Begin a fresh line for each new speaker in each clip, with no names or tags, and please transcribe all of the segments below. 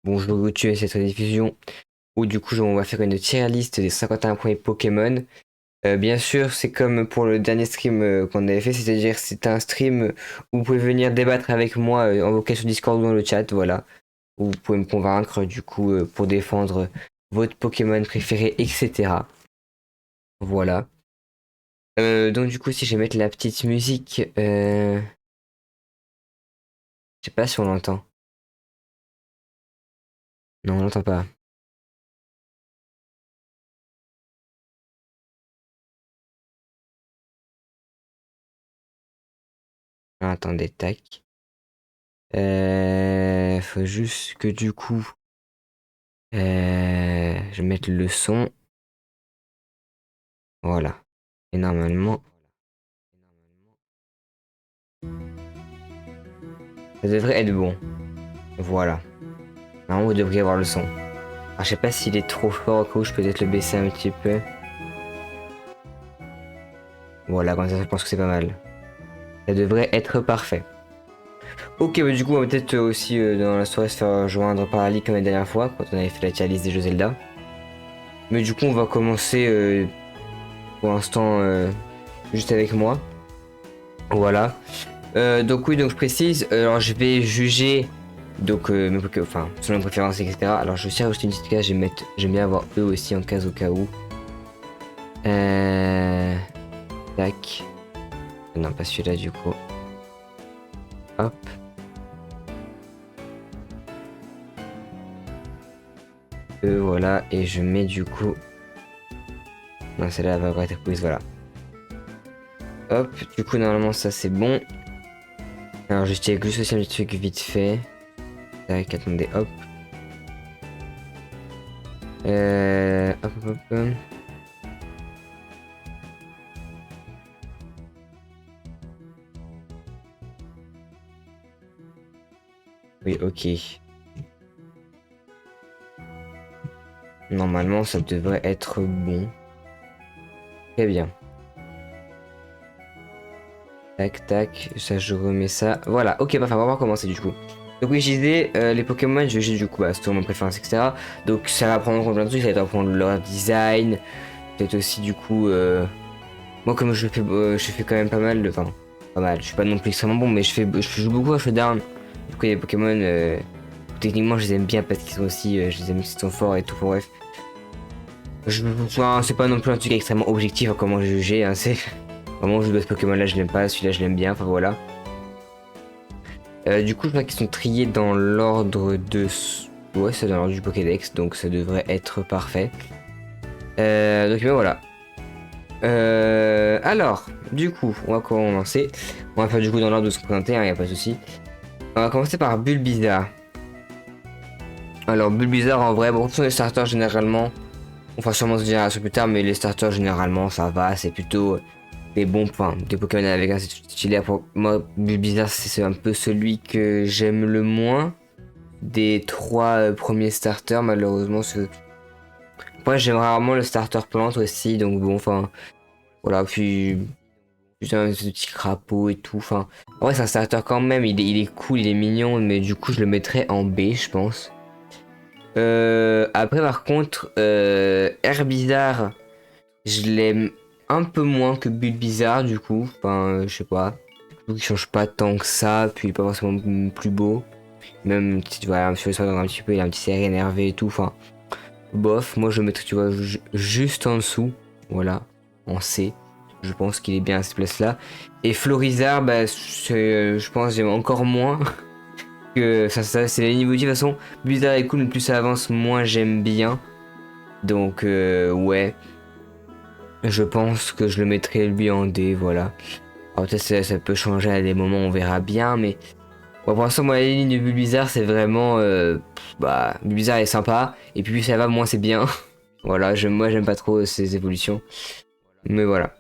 Bonjour YouTube et cette rediffusion où du coup on va faire une tier list des 51 premiers Pokémon. Bien sûr, c'est comme pour le dernier stream qu'on avait fait, c'est-à-dire c'est un stream où vous pouvez venir débattre avec moi en vocal sur Discord ou dans le chat, voilà. Où vous pouvez me convaincre du coup pour défendre votre Pokémon préféré, etc. Voilà. Donc du coup si je vais mettre la petite musique, je sais pas si on l'entend. Non, on l'entend pas. Ah, attendez, tac. Faut juste que du coup je vais mettre le son, voilà. Et normalement, ça devrait être bon. Voilà. Normalement, vous devriez avoir le son. Alors, je sais pas s'il est trop fort au cas où je peux peut-être le baisser un petit peu. Voilà, comme ça, je pense que c'est pas mal. Ça devrait être parfait. Ok, bah du coup, on va peut-être aussi dans la soirée se faire rejoindre par Ali comme la dernière fois, quand on avait fait la tier list des jeux Zelda. Mais du coup, on va commencer pour l'instant juste avec moi. Voilà. Donc oui, donc je précise, alors je vais juger donc enfin selon mes préférences, etc. Alors je sais aussi une petite case, j'aime bien avoir eux aussi en case au cas où. Euh, tac. Non, pas celui-là du coup. Hop. Voilà, et je mets du coup. Non, celle-là va avoir été prise, voilà. Hop, du coup normalement ça c'est bon. Alors je check juste aussi un petit truc vite fait. Tac, attendez, hop. Hop, hop, hop. Oui, ok. Normalement, ça devrait être bon. Très bien. Tac, tac. Ça, je remets ça. Voilà. Ok, parfait. On va voir commencer du coup. Donc oui, je disais, les Pokémon, je juge du coup, bah, selon mon préférence, etc. Donc ça va prendre en compte plein de trucs. Ça va prendre leur design. Peut-être aussi du coup... moi, comme je fais quand même pas mal de... Enfin, pas mal. Je suis pas non plus extrêmement bon, mais je joue beaucoup à Showdown. Du coup, les Pokémon... techniquement, je les aime bien parce qu'ils sont aussi... je les aime parce qu'ils sont forts et tout. Enfin, bref. Enfin, c'est pas non plus un truc extrêmement objectif à comment juger, hein, c'est vraiment je ce Pokémon là je l'aime pas, celui-là je l'aime bien, enfin voilà. Du coup je vois qu'ils sont triés dans l'ordre de... Ouais, c'est dans l'ordre du Pokédex, donc ça devrait être parfait. Donc ben voilà. Alors, du coup, on va commencer. On va faire du coup dans l'ordre de se présenter, hein, y a pas de souci. On va commencer par Bulbizarre. Alors Bulbizarre en vrai, bon, ce sont les starters généralement. On va sûrement se dire ça plus tard, mais les starters généralement ça va, c'est plutôt des bons points, des Pokémon avec un stylé. Pour moi, Bulbizarre c'est un peu celui que j'aime le moins des trois premiers starters, malheureusement. Moi j'aime rarement le starter plante aussi, donc bon, enfin voilà, puis un petit crapaud et tout. Enfin, en vrai c'est un starter quand même, il est cool, il est mignon, mais du coup je le mettrais en B, je pense. Après par contre, Herbizarre, je l'aime un peu moins que Bulbizarre du coup. Enfin, je sais pas. Je trouve qu'il change pas tant que ça, puis il est pas forcément plus beau. Même si tu vois, sur le sol un petit peu, il a un petit serré énervé et tout. Enfin, bof, moi je le mettrais, tu vois, juste en dessous. Voilà, en C. Je pense qu'il est bien à cette place-là. Et Florizard, bah, je pense que j'aime encore moins. Que ça c'est les niveaux de toute façon. Bulbizarre est cool, mais plus ça avance, moins j'aime bien. Donc, ouais. Je pense que je le mettrai lui en D, voilà. Alors peut-être ça peut changer à des moments, on verra bien, mais... Bon, pour l'instant, moi, la ligne de Bulbizarre, c'est vraiment... bah, Bulbizarre est sympa, et puis plus ça va, moins c'est bien. Voilà, moi, j'aime pas trop ces évolutions. Mais voilà.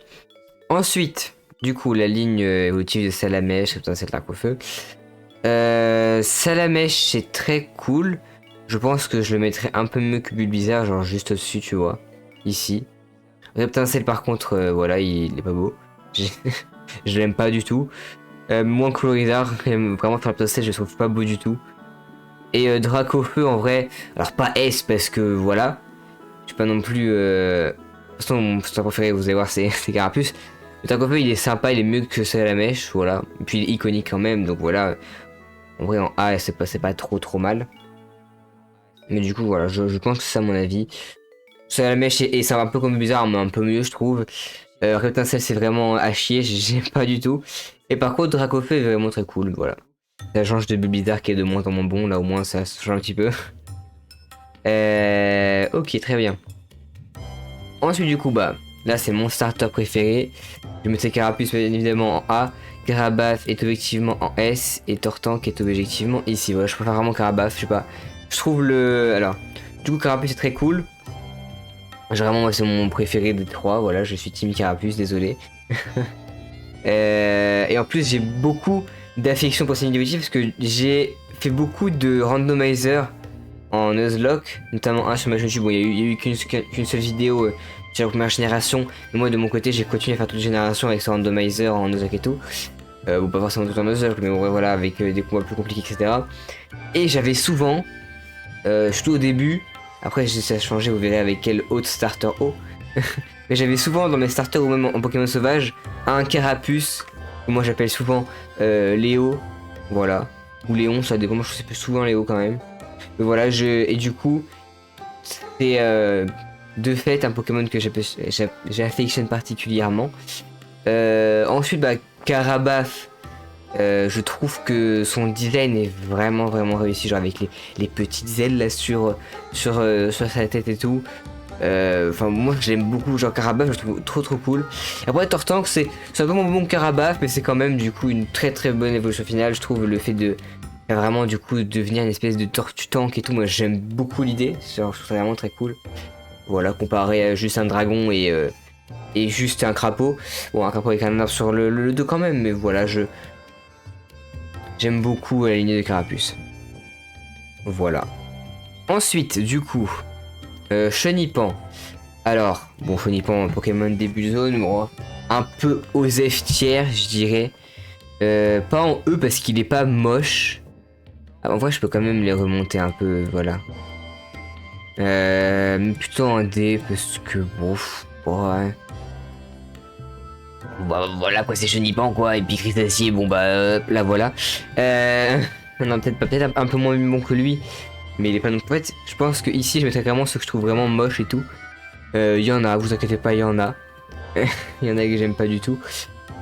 Ensuite, du coup, la ligne évolutive de Salamèche, c'est cette l'arc au feu. Salamèche, c'est très cool. Je pense que je le mettrais un peu mieux que Bulbizarre, genre juste au-dessus, tu vois. Ici. Reptincelle par contre, voilà, il est pas beau. Je l'aime pas du tout. Moins que Florizard, vraiment faire Reptincelle, je le trouve pas beau du tout. Et Dracofeu en vrai, alors pas S parce que voilà, je suis pas non plus... De toute façon mon personnage préféré, vous allez voir, c'est Carapuce. Le Dracofeu il est sympa, il est mieux que Salamèche, voilà. Et puis il est iconique quand même, donc voilà. En vrai en A c'est pas trop mal. Mais du coup voilà, je pense que c'est ça mon avis. Salamèche et c'est un peu comme bizarre, mais un peu mieux je trouve. Reptincelle c'est vraiment à chier, j'aime pas du tout. Et par contre Dracofeu est vraiment très cool, voilà. Ça change de Bulbizarre qui est de moins en moins bon, là au moins ça change un petit peu. Ok, très bien. Ensuite du coup, bah, là c'est mon starter préféré. Je mettrai Carapuce bien évidemment en A. Carabaf est objectivement en S. Et Tortank est objectivement ici. Voilà, je préfère vraiment Carabaf, je sais pas. Je trouve le... Alors, du coup Carapuce est très cool. Vraiment, moi c'est mon préféré des trois, voilà, je suis Team Carapuce, désolé. Et en plus j'ai beaucoup d'affection pour ces vidéos parce que j'ai fait beaucoup de randomizer en Nuzlocke, notamment un sur ma chaîne YouTube. Bon, il y a eu qu'une seule vidéo sur la première génération, mais moi de mon côté j'ai continué à faire toute la génération avec ce randomizer en Nuzlocke et tout. Bon, pas forcément tout en Nuzlocke, mais ouais, voilà, avec des combats plus compliqués, etc. Et j'avais souvent, surtout au début, après ça a changé, vous verrez avec quel autre starter haut. Mais j'avais souvent dans mes starters ou même en Pokémon sauvage un Carapuce, que moi j'appelle souvent Léo, voilà, ou Léon, ça dépend, moi je sais plus souvent Léo quand même. Mais voilà, et du coup, c'est de fait un Pokémon que j'affectionne particulièrement. Ensuite, bah, Carabaf, je trouve que son design est vraiment réussi, genre avec les petites ailes là sur sa tête et tout. Enfin, moi j'aime beaucoup, genre Carabaf, je le trouve trop cool. Après, Tortank, c'est un peu mon bon Carabaf, mais c'est quand même du coup une très bonne évolution finale. Je trouve le fait de vraiment du coup devenir une espèce de tortue tank et tout, moi j'aime beaucoup l'idée, je trouve ça vraiment très cool. Voilà, comparé à juste un dragon et juste un crapaud. Bon, un crapaud avec un arbre sur le dos quand même, mais voilà, j'aime beaucoup la lignée de Carapuce. Voilà. Ensuite, du coup, Chenipan. Alors, bon, Chenipan, Pokémon début de zone, bon, un peu Osef tiers, je dirais. Pas en E parce qu'il est pas moche. Ah, en vrai, je peux quand même les remonter un peu, voilà. Plutôt en D parce que bon, ouais. Bah voilà quoi, c'est Chenipan quoi, et puis Crustacé, bon bah là voilà. Non, peut-être un peu moins bon que lui, mais il est pas non plus. En fait, je pense que ici je mettrais vraiment ce que je trouve vraiment moche et tout. Il y en a, vous inquiétez pas, il y en a. Il y en a que j'aime pas du tout.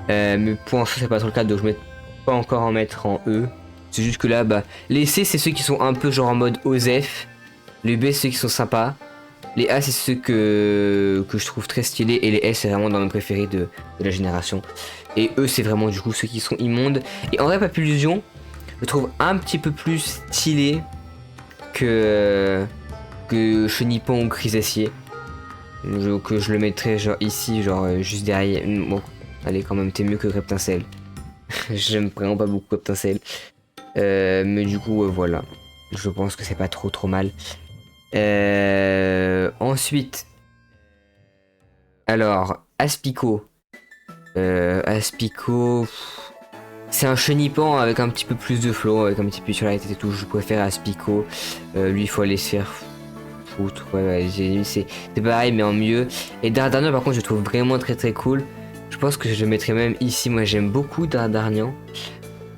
Mais pour l'instant, c'est pas trop le cas, donc je vais pas encore en mettre en E. C'est juste que là, bah, les C, c'est ceux qui sont un peu genre en mode OSEF. Les B, c'est ceux qui sont sympas. Les A, c'est ceux que je trouve très stylés. Et les S, c'est vraiment dans mes préférés de la génération. Et eux, c'est vraiment du coup ceux qui sont immondes. Et en vrai, Papillusion, je trouve un petit peu plus stylé que Chenipan ou Grisacier. Que je le mettrais genre ici, genre juste derrière. Bon, allez, quand même, t'es mieux que Reptincelle. J'aime vraiment pas beaucoup Reptincelle. Mais du coup, voilà. Je pense que c'est pas trop mal. Ensuite, alors, Aspico. Aspico, c'est un Chenipan avec un petit peu plus de flow, avec un petit peu sur la tête et tout. Je préfère Aspico. Lui, il faut aller se faire foutre. Ouais, c'est pareil, mais en mieux. Et Dardarnian, par contre, je trouve vraiment très cool. Je pense que je le mettrais même ici. Moi, j'aime beaucoup Dardarnian.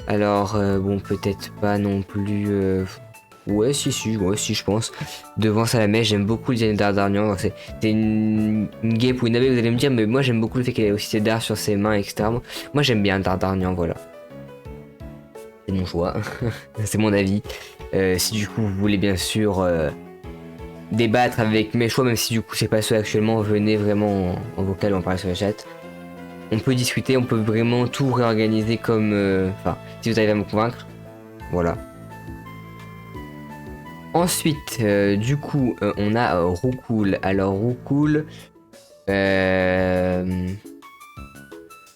Alors, bon, peut-être pas non plus. Ouais, si, je pense. Devant Salamèche, j'aime beaucoup le design d'Ardarnian. C'est une guêpe ou une abeille, vous allez me dire, mais moi j'aime beaucoup le fait qu'elle ait aussi ses dards sur ses mains, etc. Moi j'aime bien Dardarnian, voilà. C'est mon choix, c'est mon avis. Si du coup vous voulez bien sûr débattre avec mes choix, même si du coup c'est pas ceux actuellement, venez vraiment en vocal ou en parler sur le chat. On peut discuter, on peut vraiment tout réorganiser comme... Enfin, si vous arrivez à me convaincre. Voilà. Ensuite, du coup, on a Roucoule. Alors, Roucoule...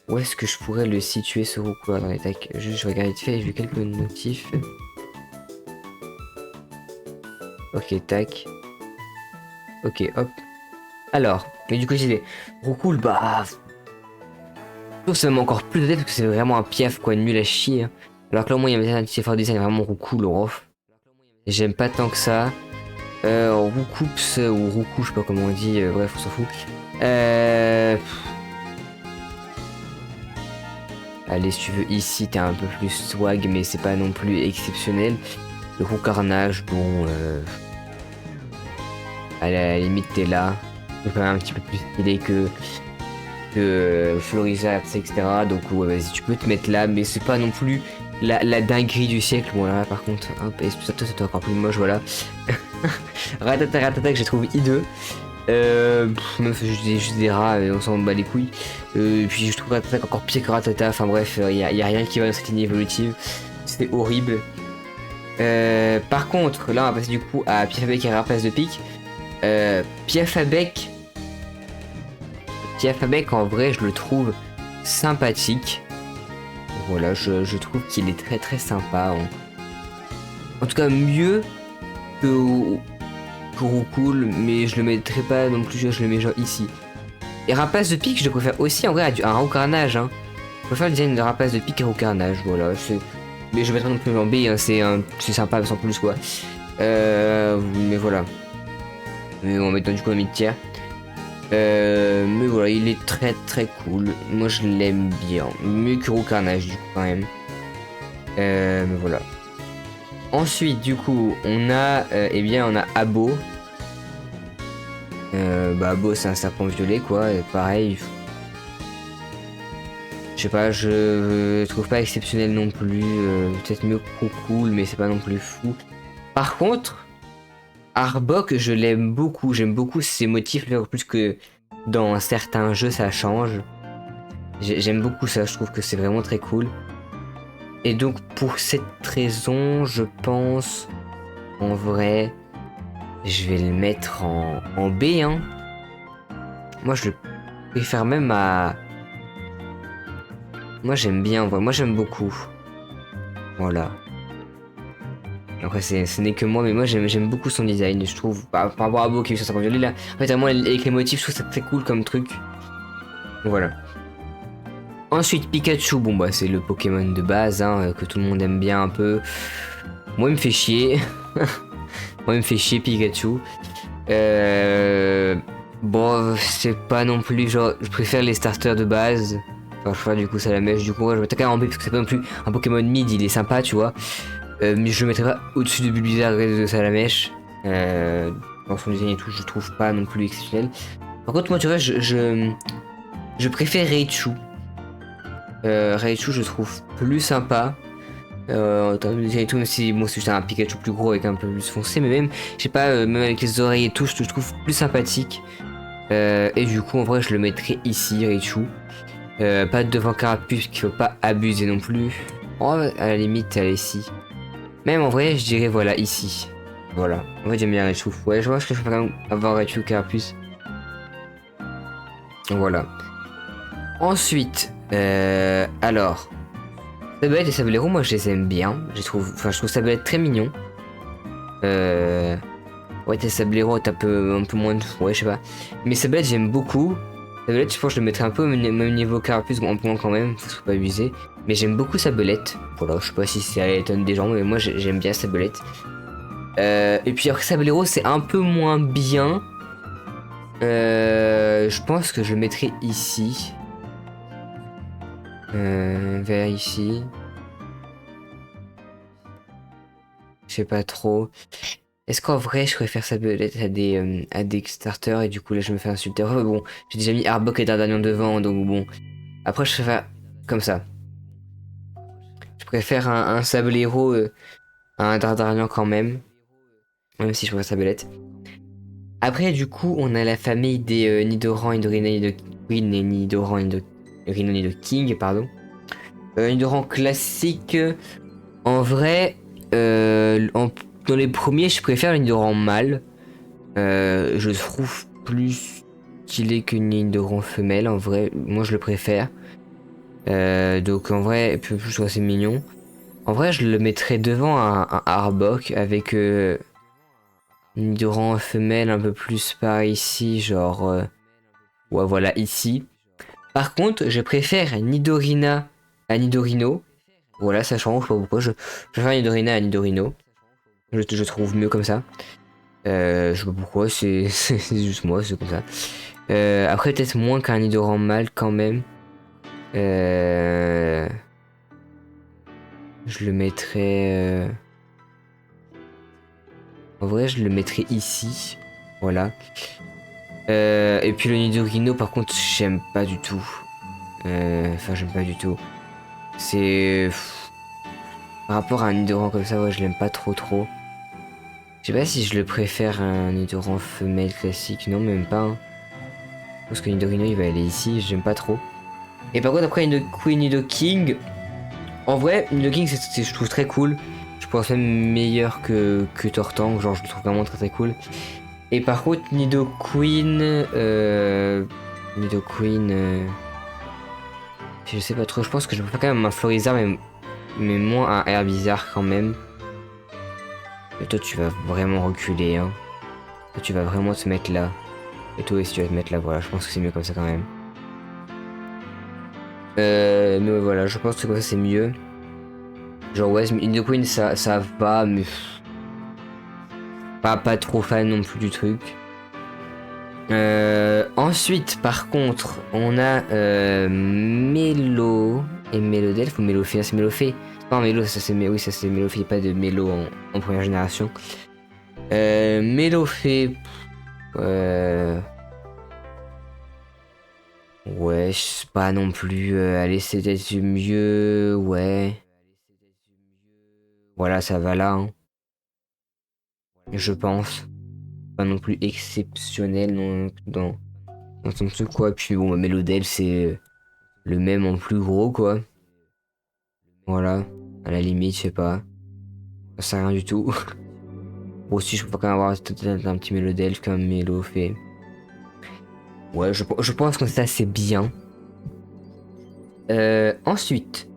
Où est-ce que je pourrais le situer, ce Roucoule dans les tacs? Juste, je regarde vite fait, j'ai vu quelques notifs. Ok, tac. Ok, hop. Alors, mais du coup, j'ai dit, Roucoule, bah... ça me met encore plus de tête parce que c'est vraiment un piaf, quoi, nul à chier. Hein. Alors que là, au moins, il y a un petit effort de design vraiment Roucoule, off. J'aime pas tant que ça. Roucoups ou Roucou, je sais pas comment on dit, bref, on s'en fout. Allez, si tu veux, ici, t'es un peu plus swag, mais c'est pas non plus exceptionnel. Le Roucarnage, bon, à la limite, t'es là. C'est quand même un petit peu plus stylé que Florizard, etc. Donc, ouais, vas-y, tu peux te mettre là, mais c'est pas non plus la dinguerie du siècle. Bon, là, par contre, hop, et ça, c'est encore plus moche, voilà. Ratata que j'ai trouvé hideux. Même juste des rats, on s'en bat les couilles. Et puis je trouve Ratata encore pire que Ratata. Enfin bref, y a rien qui va dans cette ligne évolutive. C'était horrible. Par contre, là on va passer du coup à Piafabec et Rapace de pique. Piafabec en vrai je le trouve sympathique. Voilà, je trouve qu'il est très très sympa. En tout cas mieux que Roucool, mais je le mettrai pas non plus, je le mets genre ici. Et Rapace de pique, je le préfère aussi en vrai à un Roucarnage. Hein. Je préfère le design de Rapace de pique à Roucarnage, voilà. Mais je vais mettre non plus en B, hein, c'est sympa sans plus quoi. Mais voilà. Mais on va mettre du coup un mid-tier. Mais voilà, il est très très cool. Moi je l'aime bien. Mieux que Roucarnage du coup quand même. Mais voilà. Ensuite, du coup, on a, on a Abo. Abo, c'est un serpent violet, quoi. Et pareil. Je sais pas, je trouve pas exceptionnel non plus. Peut-être mieux que cool, mais c'est pas non plus fou. Par contre, Arbok, je l'aime beaucoup. J'aime beaucoup ses motifs, plus que dans certains jeux, ça change. J'aime beaucoup ça, je trouve que c'est vraiment très cool. Et donc pour cette raison, je pense, en vrai, je vais le mettre en B. Hein. Moi je le préfère même à... Moi j'aime bien, moi j'aime beaucoup. Voilà. Après ce n'est que moi, mais moi j'aime beaucoup son design, je trouve. Par rapport à Beau qui est sur sa violet là, en fait vraiment avec les motifs, je trouve ça très cool comme truc. Voilà. Ensuite, Pikachu, bon bah c'est le Pokémon de base, hein, que tout le monde aime bien un peu. Moi il me fait chier. Moi il me fait chier Pikachu. Bon, c'est pas non plus genre, je préfère les starters de base. Enfin, je préfère du coup Salamèche, du coup je vais attaquer en B parce que c'est pas non plus un Pokémon mid, il est sympa, tu vois. Mais je le mettrai pas au-dessus de Bulbizarre et de Salamèche. Dans son design et tout, je trouve pas non plus exceptionnel. Par contre, moi tu vois, je préfère Raichu. Raichu je trouve plus sympa en termes de design et tout, même si bon, c'est juste un Pikachu plus gros avec un peu plus foncé, mais même je sais pas, même avec les oreilles et tout, je trouve plus sympathique. Et du coup en vrai je le mettrai ici, Raichu. Pas devant Carapuce qu'il faut pas abuser non plus. Oh, à la limite elle est ici. Même en vrai je dirais voilà ici. Voilà, en fait j'aime bien Raichu. Ouais, je vois ce que je peux quand même avoir Raichu Carapuce. Voilà. Ensuite, alors, Sablette et Sablero, moi je les aime bien. Je trouve Sablette très mignon. Ouais, t'es Sablero, t'as un peu moins de. Ouais, je sais pas. Mais Sablette, j'aime beaucoup. Sablette, je pense que je le mettrais un peu au même niveau Carapuce, bon, un peu moins quand même, faut pas abuser. Mais j'aime beaucoup Sablette. Voilà, je sais pas si ça étonne des gens, mais moi j'aime bien Sablette. Et puis après Sablero, c'est un peu moins bien. Je pense que je le mettrai ici. Vers ici. Je sais pas trop. Est-ce qu'en vrai je préfère Sablette à des starters et du coup là je me fais insulter. Enfin, bon, j'ai déjà mis Arbok et Dardanian devant donc bon. Après je préfère comme ça. Je préfère un Sablero à un Dardanian quand même. Même si je préfère Sablette. Après du coup on a la famille des Nidoran, Nidorina, Nidoqueen et Nidoran, Nidorino, Nidoking, pardon. Nidoran classique. En vrai, dans les premiers, je préfère le Nidoran mâle. Je trouve plus stylé que Nidoran femelle. En vrai, moi je le préfère. Donc en vrai, je trouve assez mignon. En vrai, je le mettrais devant un Arbok avec Nidoran femelle un peu plus par ici, genre ouais voilà ici. Par contre, je préfère Nidorina à Nidorino. Voilà, ça change, je sais pas pourquoi. Je préfère Nidorina à Nidorino. Je trouve mieux comme ça. Je sais pas pourquoi, c'est juste moi, c'est comme ça. Après, peut-être moins qu'un Nidoran mâle quand même. Je le mettrais... En vrai, je le mettrais ici. Voilà. Et puis le Nidorino, par contre, j'aime pas du tout. Enfin, j'aime pas du tout. C'est... Par rapport à un Nidoran comme ça, ouais, je l'aime pas trop. Je sais pas si je le préfère à un Nidoran femelle classique. Non, même pas. Hein. Parce que Nidorino, il va aller ici. J'aime pas trop. Et par contre, après, Queen Nidoking... En vrai, Nidoking, je trouve très cool. Je pense même meilleur que Tortank. Genre, je le trouve vraiment très cool. Et par contre, Nidoqueen... je sais pas trop. Je pense que je préfère quand même un Florizard, mais moins un Herbizarre quand même. Et toi, tu vas vraiment reculer, hein. Toi, tu vas vraiment te mettre là. Et toi aussi, tu vas te mettre là. Voilà, je pense que c'est mieux comme ça quand même. Mais ouais, voilà, je pense que comme ça, c'est mieux. Genre, ouais, Nidoqueen, ça va, mais... Pas trop fan non plus du truc. Ensuite, par contre, on a Mélo et Mélodelph ou Mélofée. C'est Mélofée. C'est pas un Mélo, ça c'est oui, ça c'est Mélofée, pas de Mélo en première génération. Mélofée. Ouais, je sais pas non plus. Allez, c'est peut-être mieux. Ouais. Voilà, ça va là. Hein. Je pense. Pas non plus exceptionnel dans son truc, quoi. Puis bon, Mélodelph, c'est le même en plus gros, quoi. Voilà. À la limite, je sais pas. Ça sert à rien du tout. Bon, aussi, je peux quand même avoir peut-être un petit Mélodelph comme Mélo fait. Ouais, je pense que ça, c'est bien. Ensuite,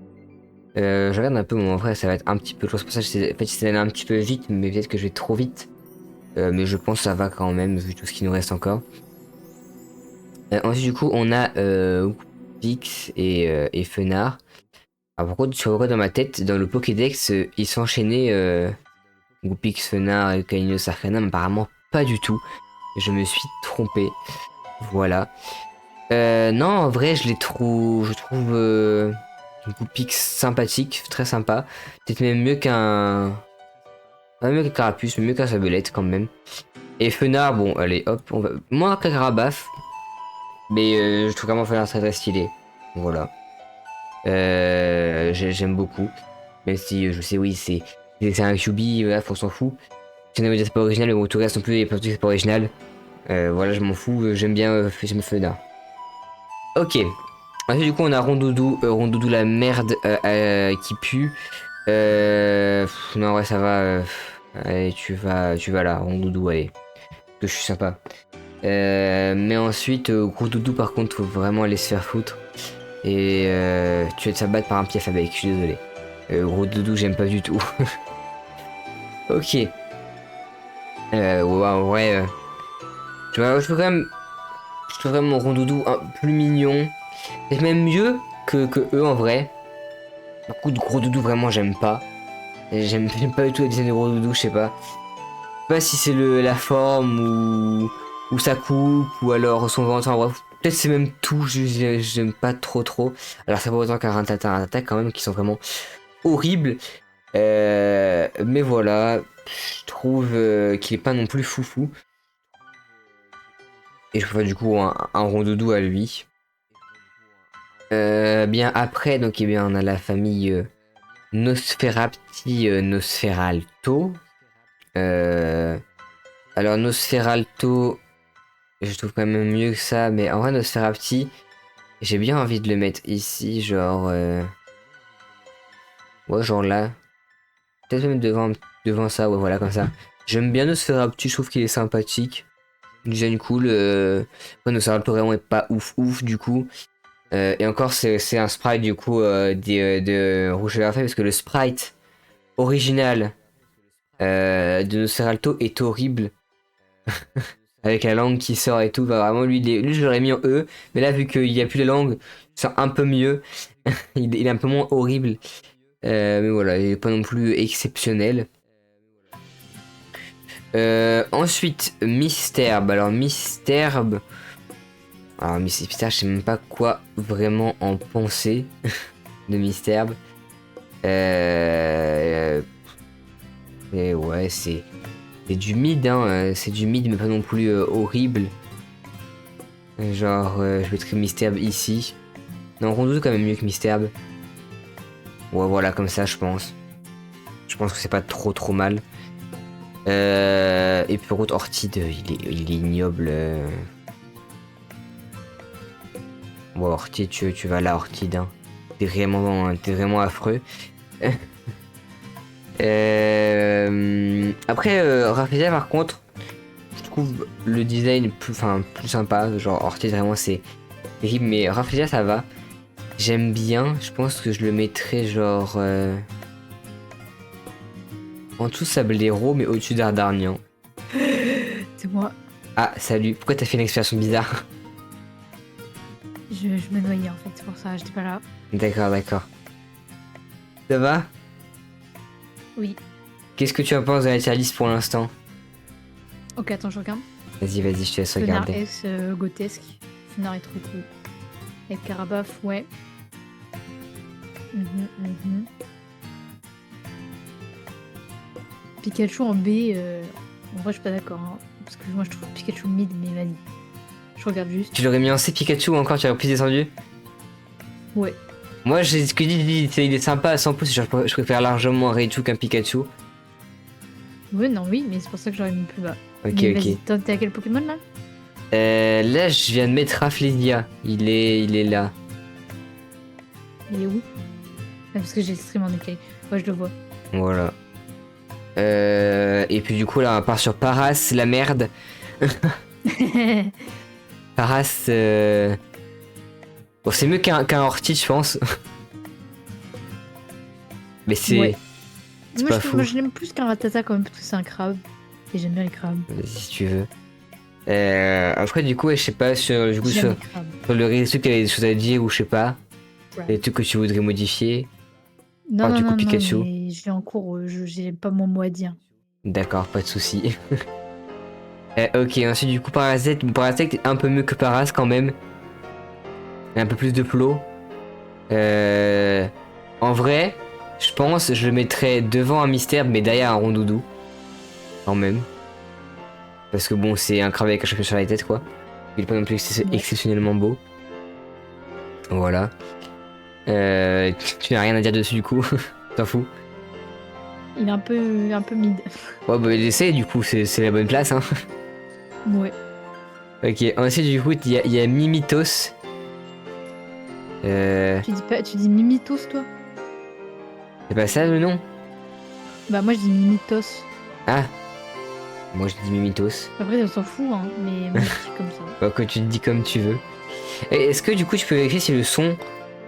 je regarde un peu, mon vrai, ça va être un petit peu. C'est pour ça que en fait, j'essaie d'aller un petit peu vite, mais peut-être que je vais trop vite. Mais je pense que ça va quand même, vu tout ce qui nous reste encore. Ensuite, du coup, on a Pix et Fenard. Alors, par contre, tu vois dans ma tête, dans le Pokédex, ils sont enchaînés Goupix, Fenard et Caninus Arcanum, apparemment pas du tout. Je me suis trompé. Voilà. Non, en vrai, je trouve Goupix sympathique, très sympa. Peut-être même mieux qu'un... Pas mieux qu'un Carapuce, mais mieux qu'un Sabelette quand même. Et Fenard, bon, allez, hop, on va... Moins qu'un Carabaf. Mais je trouve vraiment Fenard très stylé. Voilà. J'aime beaucoup. Même si je sais, oui, c'est un QB, voilà, faut s'en fout. Si on avait c'est pas original, mais bon, tout reste non plus, il y a pas de trucs, c'est pas original. Voilà, je m'en fous, j'aime bien Fenard. Ok. Ensuite, du coup, on a Rondoudou, Rondoudou la merde qui pue. Non, ouais, ça va. Allez, tu vas là, Rondoudou, allez. Que je suis sympa. Mais ensuite, Gros Doudou, par contre, faut vraiment aller se faire foutre. Et tu vas te faire battre par un pied Fabec, je suis désolé. Gros Doudou, j'aime pas du tout. Ok. Ouais, en vrai, je trouve quand même mon Rondoudou plus mignon. C'est même mieux que eux en vrai. Par contre, Gros Doudou, vraiment, j'aime pas. J'aime pas du tout les design de Gros Doudou, je sais pas. Je sais pas si c'est la forme ou sa coupe ou alors son ventre. En bref, peut-être c'est même tout. J'aime pas trop. Alors, c'est pas autant qu'un Rattata quand même qui sont vraiment horribles. Mais voilà, je trouve qu'il est pas non plus foufou. Et je préfère du coup un Rondoudou à lui. Bien après, donc eh bien, on a la famille Nosferapti Nosferalto. Alors Nosferalto, je trouve quand même mieux que ça, mais en vrai Nosferapti, j'ai bien envie de le mettre ici, genre... Ouais, genre là. Peut-être même devant ça, ouais, voilà, comme ça. J'aime bien Nosferapti, je trouve qu'il est sympathique. Design cool. Après, Nosferalto vraiment est pas ouf du coup. Et encore, c'est un sprite du coup de Rouge et Vert parce que le sprite original de Nosferalto est horrible. Avec la langue qui sort et tout. Bah, vraiment, lui je l'aurais mis en E. Mais là, vu qu'il n'y a plus la langue, c'est un peu mieux. Il est un peu moins horrible. Mais voilà, il est pas non plus exceptionnel. Ensuite, Misterbe. Alors, Misterbe, je sais même pas quoi vraiment en penser de Misterbe. Et ouais, c'est du mid, hein. C'est du mid, mais pas non plus horrible. Genre, je mettrais Misterbe ici. Non, Rondoudou quand même mieux que Misterbe. Ouais, voilà, comme ça, je pense. Je pense que c'est pas trop mal. Et puis par contre, Orchid, il est ignoble. Bon, Orchid, tu vas là, Orchid. Hein. T'es vraiment affreux. Après, Rafflesia, par contre, je trouve le design plus sympa. Genre, Orchid, vraiment, c'est terrible. Mais Rafflesia, ça va. J'aime bien. Je pense que je le mettrais genre... en dessous Sablero, mais au-dessus d'Ardarnian.
C'est moi.
Ah, salut. Pourquoi t'as fait une expression bizarre?
Je me noyais en fait, c'est pour ça, j'étais pas là.
D'accord. Ça va?
Oui.
Qu'est-ce que tu en penses de la tier list pour l'instant?
Ok, attends, je regarde.
Vas-y, je te laisse
Fenar
regarder.
S Gotesque. Fenar est trop cool. Avec Carabaf, ouais. Pikachu en B, en vrai je suis pas d'accord. Hein, parce que moi je trouve Pikachu mid, mais vas-y. Je regarde juste.
Tu l'aurais mis en C Pikachu ou encore tu aurais plus descendu?
Ouais.
Moi, j'ai ce que dit, il est sympa à 100 pouces. Je préfère largement un Raichu qu'un Pikachu.
Ouais, non, oui, mais c'est pour ça que j'aurais mis plus bas.
Ok.
T'es à quel Pokémon là?
Là, je viens de mettre Rafflesia. Il est là.
Il est où? Ah, parce que j'ai le stream en décalé. Ouais, je le vois.
Voilà. Et puis du coup, là, on part sur Paras, la merde. Paras, bon, c'est mieux qu'un Orchid, je pense. Mais c'est...
Ouais.
pas fou.
Moi, je l'aime plus qu'un Ratata quand même, parce que c'est un crabe. Et j'aime bien les crabes.
Vas-y, si tu veux. Après, du coup, je sais pas, sur le réseau, qu'il y avait des choses à dire ou je sais pas.
Ouais.
Des trucs que tu voudrais modifier.
Non,
du coup, Pikachu.
mais je l'ai en cours, j'ai pas mon mot à dire.
D'accord, pas de soucis. Ok, ensuite, du coup, Parasect. Parasect est un peu mieux que Paras quand même. Il y a un peu plus de plot. En vrai, je pense, je le mettrais devant un Mystère, mais derrière un Rondoudou. Quand même. Parce que bon, c'est un crabe avec un champion sur la tête, quoi. Il est pas non plus exceptionnellement beau. Voilà. Tu n'as rien à dire dessus, du coup. T'en fous.
Il est un peu mid.
Ouais, bah, il essaie, du coup, c'est la bonne place, hein.
Ouais.
Ok, ensuite, du coup, il y a Mimitos.
Tu dis Mimitos, toi?
C'est pas ça le nom?
Bah, moi, je dis Mimitos.
Ah. Moi, je dis Mimitos.
Après, on s'en fout, hein, mais moi, je dis comme ça.
Bah, que tu te dis comme tu veux. Et est-ce que, du coup, tu peux vérifier si le son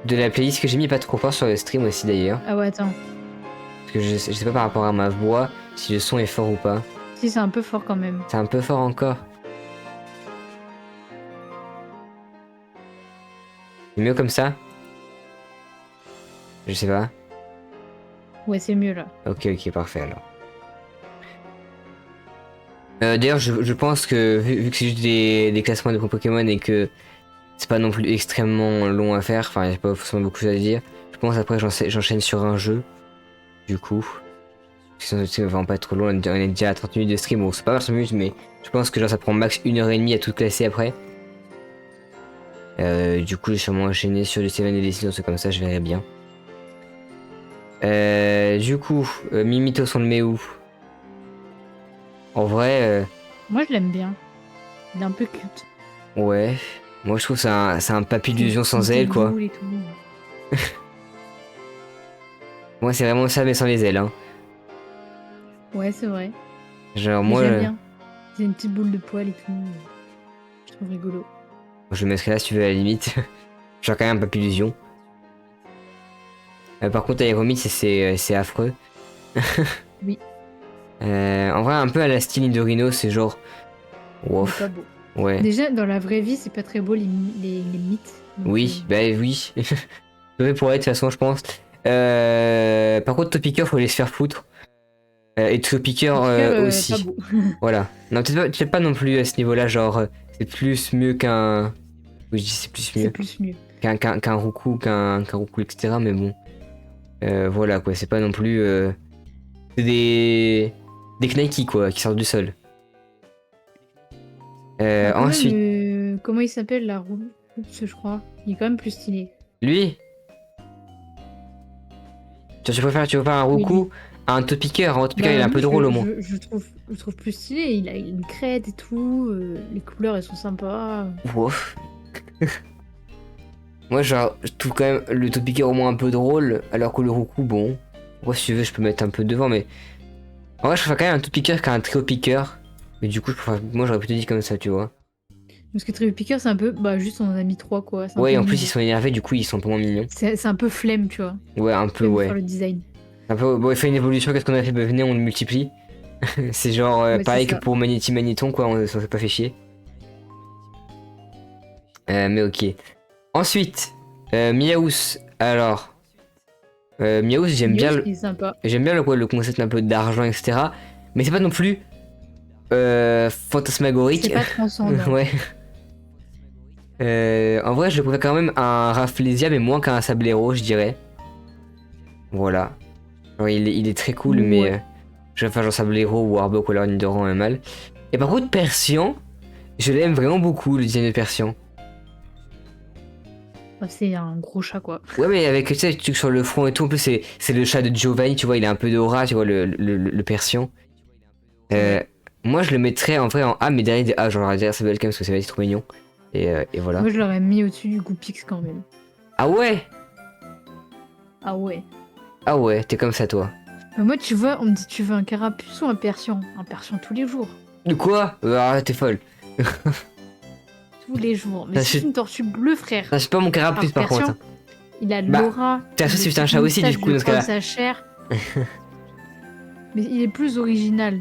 de la playlist que j'ai mis est pas trop fort sur le stream aussi, d'ailleurs?
Ah ouais, attends.
Parce que je sais pas par rapport à ma voix, si le son est fort ou pas.
Si, c'est un peu fort quand même.
C'est un peu fort encore. C'est mieux comme ça? Je sais pas.
Ouais, c'est mieux là.
Ok, parfait alors. D'ailleurs, je pense que vu que c'est juste des classements de Pokémon et que c'est pas non plus extrêmement long à faire, enfin, il n'y a pas forcément beaucoup à dire, je pense après j'enchaîne sur un jeu. Du coup, sinon c'est vraiment pas trop long, on est déjà à 30 minutes de stream, bon, c'est pas 30 minutes, mais je pense que genre ça prend max 1h30 à tout classer après. Du coup, j'ai sûrement enchaîné sur des Seven et des Sinon, c'est comme ça, je verrai bien. Du coup, Mimitos, on le met où? En vrai,
Moi, je l'aime bien. Il est un peu cute.
ouais. Moi, je trouve que c'est un papillusion sans ailes, quoi.
Et tout.
Moi, c'est vraiment ça, mais sans les ailes, hein.
Ouais, c'est vrai.
Genre,
Mais
moi,
j'aime bien. C'est une petite boule de poil et tout. Je trouve rigolo.
je le mettrais là si tu veux, à la limite. Genre, quand même un papillusion. Par contre, Aéromite, c'est affreux.
Oui.
En vrai, un peu à la style Nidorino, c'est genre. Wow.
C'est pas beau.
Ouais.
Déjà, dans la vraie vie, c'est pas très beau les mythes. Donc,
Oui, bah oui. C'est vrai pour elle, de toute façon, je pense. Par contre, Topica, faut les se faire foutre. Et Tropiqueur
Pas
aussi.
beau.
Voilà. Non, peut-être pas non plus à ce niveau-là, genre, c'est plus mieux qu'un. Oui, je dis c'est plus
C'est
mieux.
plus mieux.
Qu'un Roucou, qu'un Roucou, etc. Mais bon. Voilà, quoi. C'est pas non plus. C'est des. Des Knaiki, quoi, qui sortent du sol.
Bah, quand
Ensuite,
même, comment il s'appelle la roue, je crois. Il est quand même plus stylé.
lui. Tu préfères un
Oui, lui.
Roucou à un Topiqueur. Un Topiqueur, il est
Bah
un peu
lui,
drôle au moins.
je trouve plus stylé. Il a une crête et tout. Les couleurs, elles sont sympas.
Wouf. Moi, genre, je trouve quand même le Topiqueur au moins un peu drôle, alors que le Roucou, bon. Moi, si tu veux, je peux mettre un peu devant, mais. En vrai, je préfère quand même un Topiqueur qu'un Trio Piqueur. Mais du coup, moi, j'aurais pu te dire comme ça, tu vois.
Parce que Trevor Picker, c'est un peu. Bah, juste, on en a mis trois, quoi. C'est un
Ouais,
peu
en plus,
nul.
ils sont énervés, du coup, ils sont un peu moins mignons.
C'est un peu flemme, tu vois.
Ouais, un peu,
Flemme de faire
ouais.
le design.
Un peu, bon, il fait une évolution, qu'est-ce qu'on a fait? Bah, venez, on le multiplie. C'est genre
Ouais, c'est
pareil que
ça.
pour Magnéton, quoi, on s'en fait pas fait chier. Mais ok. Ensuite, Miaous. Alors, Miaous,
Miaus, il est sympa.
j'aime bien le concept un peu d'argent, etc. Mais c'est pas non plus fantasmagorique.
C'est pas transcendant.
Ouais. En vrai, je préfère quand même un Rafflesia, mais moins qu'un Sablero, je dirais. Voilà. Genre, il est très cool, mais
Ouais.
je préfère genre Sablero ou Arbok ou alors Nidoran et mal. Et par contre, Persian, je l'aime vraiment beaucoup, le design de Persian.
Bah, c'est un gros chat, quoi.
Ouais, mais avec tu sais, le truc sur le front et tout, en plus, c'est le chat de Giovanni, tu vois, il a un peu d'aura, tu vois, le Persian.
C'est
Euh,
vrai.
Moi, je le mettrais en vrai en A, mais derrière des A, genre, derrière ça parce que ça va être trop mignon. Et voilà.
Moi, je l'aurais mis au-dessus du Goupix quand même.
Ah ouais!
Ah ouais.
Ah ouais, t'es comme ça, toi.
Mais moi, tu vois, on me dit, tu veux un carapuce ou un persian? Un persian tous les jours.
De quoi? Ah, t'es folle.
Tous les jours. Mais
Ça,
c'est
c'est
une tortue bleue, frère.
ça, c'est pas mon carapuce,
Alors,
par contre.
persian,
Hein.
il a
Bah,
l'aura.
perso,
les
c'est un
petites
chat aussi, du
moustaches,
coup,
je
dans ce
crois, de
cas-là.
sa chair. Mais il est plus original.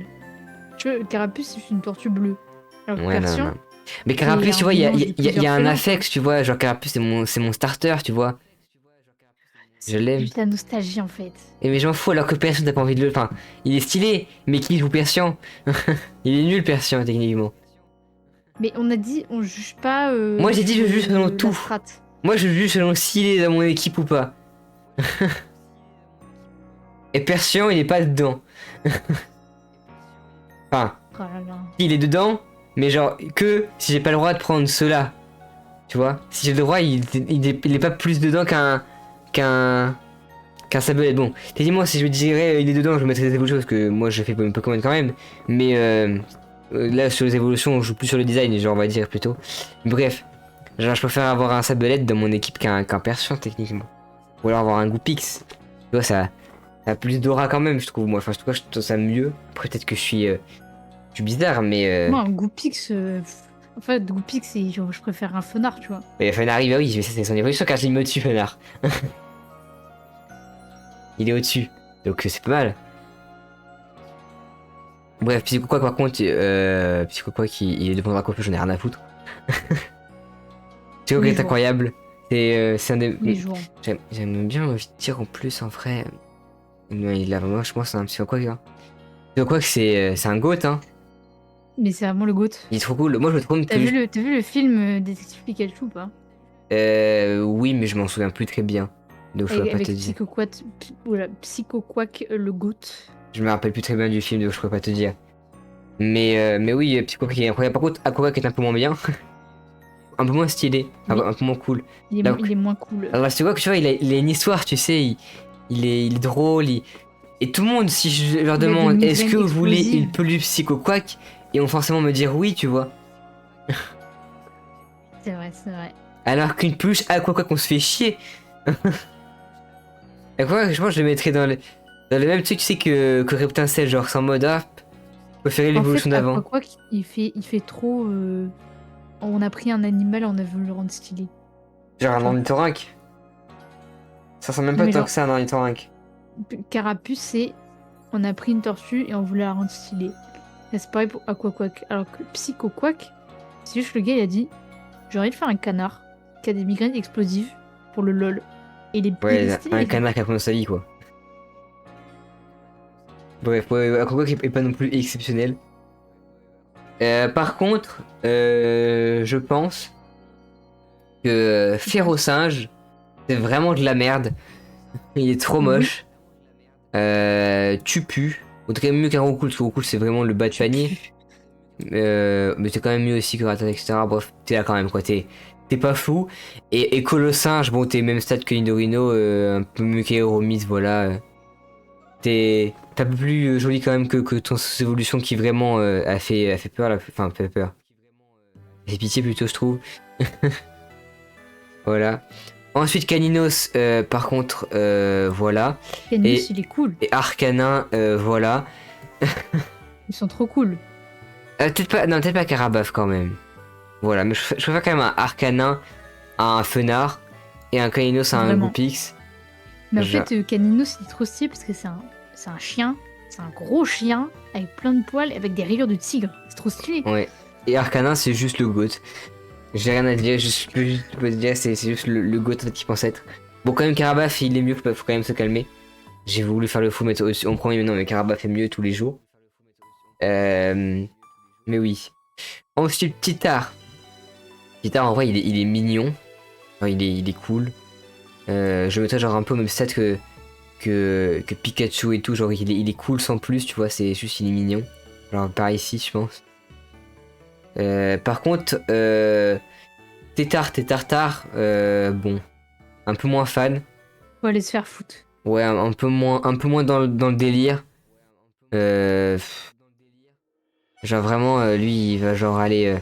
Tu vois, le carapuce, c'est une tortue bleue. Alors que
Ouais, non,
persian,
non. Mais
qui est
carapuce, tu
un
vois, il y a,
mélange
il
de
y a- il y
plusieurs
a un
félins,
affect, tu vois. Genre, carapuce, c'est mon starter, tu vois. Je
c'est
l'aime.
juste la nostalgie, en fait.
Et mais j'en fous, alors que Persian, t'as pas envie de le. Enfin, il est stylé, mais qui joue Persian? Il est nul, Persian, techniquement.
Mais on a dit, on juge pas
Moi, j'ai dit, je
sur
juge selon
la
tout.
strat.
Moi, je juge selon s'il est dans mon équipe ou pas. Et Persian, il est pas dedans. Enfin,
Oh là là.
il est dedans, mais genre, que si j'ai pas le droit de prendre cela. Tu vois? Si j'ai le droit, il est pas plus dedans qu'un sablette. Bon, dis-moi si je dirais il est dedans, je mettrais des évolutions parce que moi je fais Pokémon quand même. Mais là, sur les évolutions, on joue plus sur le design, genre, on va dire plutôt. Bref, genre, je préfère avoir un sablette dans mon équipe qu'un Persian techniquement. Ou alors avoir un Goupix. Tu vois, ça a plus d'aura quand même, je trouve. Moi, enfin, en tout cas, je trouve ça mieux. Après, peut-être que je suis bizarre, mais.
Moi, un Goupix, en fait, Goupix, genre, je préfère un Fenard, tu vois.
Mais Fenard arrive, ah oui, mais ça, c'est son évolution car je l'ai mis au-dessus, Fenard. Il est au-dessus. Donc, c'est pas mal. Bref, Psycho quoi par contre, Psycho quoi il est devant Dracofeu, j'en ai rien à foutre. Psycho
Tous les
est
jours.
incroyable. C'est un des.
Tous les jours.
J'aime bien envie de dire en plus en vrai. Mais il a vraiment, je pense, un Psycho quoi. Psycho quoi c'est un goat, hein.
Mais c'est vraiment le GOAT.
Il est trop cool. Moi je le trouve.
T'as vu le film Détective Pikachu ou pas?
Oui, mais je m'en souviens plus très bien. Donc je pourrais pas
Avec
te dire.
Psycho Quack, le GOAT.
Je me rappelle plus très bien du film, donc je pourrais pas te dire. Mais oui, Psycho Quack est incroyable. Par contre, Aqua Quack est un peu moins bien. Un peu moins stylé,
Oui.
un peu moins cool.
Il est moins cool.
Alors Psycho Quack, tu vois, il a une histoire, tu sais, il est drôle. Et tout le monde, si je leur
Il a des
demande est-ce que
migraines
vous voulez
explosives.
une peluche Psycho Quack, ils vont forcément me dire oui, tu vois.
C'est vrai, c'est vrai.
Alors qu'une peluche Aqua Quack, on se fait chier. Aqua Quack, je pense que je le mettrais dans le même truc, tu sais, que Reptincelle, genre c'est en mode ah, préférer l'évolution d'avant.
Quack, il fait trop. On a pris un animal, on a voulu le rendre stylé.
Genre un ornithorynque. Ça ressemble même pas
Mais
tant
genre-
que ça un ornithorynque.
Carapuce, c'est. On a pris une tortue et on voulait la rendre stylée. Et c'est pareil pour Aquaquack. Alors que Psycho Quack, c'est juste le gars, il a dit j'ai envie de faire un canard qui a des migraines explosives pour le lol. Et il est
Ouais,
stylé.
un canard qui a pris sa vie, quoi. Bref, Aquaquack est pas non plus exceptionnel. Par contre, je pense que Férocinge, c'est vraiment de la merde. Il est trop moche. Tu pues. En tout cas, mieux qu'un Roucoule, parce que Roucoule, c'est vraiment le bas de panier. Mais c'est quand même mieux aussi que Rattata, etc. Bref, t'es là quand même, quoi. T'es pas fou. Et Colossinge, bon, t'es même stade que Nidorino, un peu mieux qu'Aéromys, voilà. T'es un peu plus joli quand même que ton évolution qui vraiment a fait peur, enfin, fait peur. Fait pitié plutôt, je trouve. Voilà. Ensuite, Caninos, par contre, voilà.
Caninos, il est cool.
Et Arcanin, voilà.
Ils sont trop cool.
Peut-être pas Carabaf quand même. Voilà, mais je préfère quand même un Arcanin à un Fenard et un Caninos à un
Vraiment.
Goupix.
Mais en
Genre-
fait, Caninos, il est trop stylé parce que c'est un chien. C'est un gros chien avec plein de poils et avec des rayures de tigre. C'est trop stylé.
Ouais. Et Arcanin, c'est juste le GOAT. J'ai rien à dire, je peux te dire, c'est juste le GOAT en fait, qui pense être. Bon, quand même, Carabaf, il est mieux, faut quand même se calmer. J'ai voulu faire le fou, mettre en premier, mais non, mais Carabaf est mieux tous les jours. Mais oui. Ensuite, Titar. Titar, en vrai, il est mignon. Enfin, il est cool. Je mettrais genre un peu au même stade que Pikachu et tout. Genre, il est cool sans plus, tu vois, c'est juste, il est mignon. Genre, par ici, je pense. Par contre, Tétartar, bon, un peu moins fan.
Faut aller se faire foutre.
Ouais, un peu moins dans le délire. Genre vraiment, lui, il va genre aller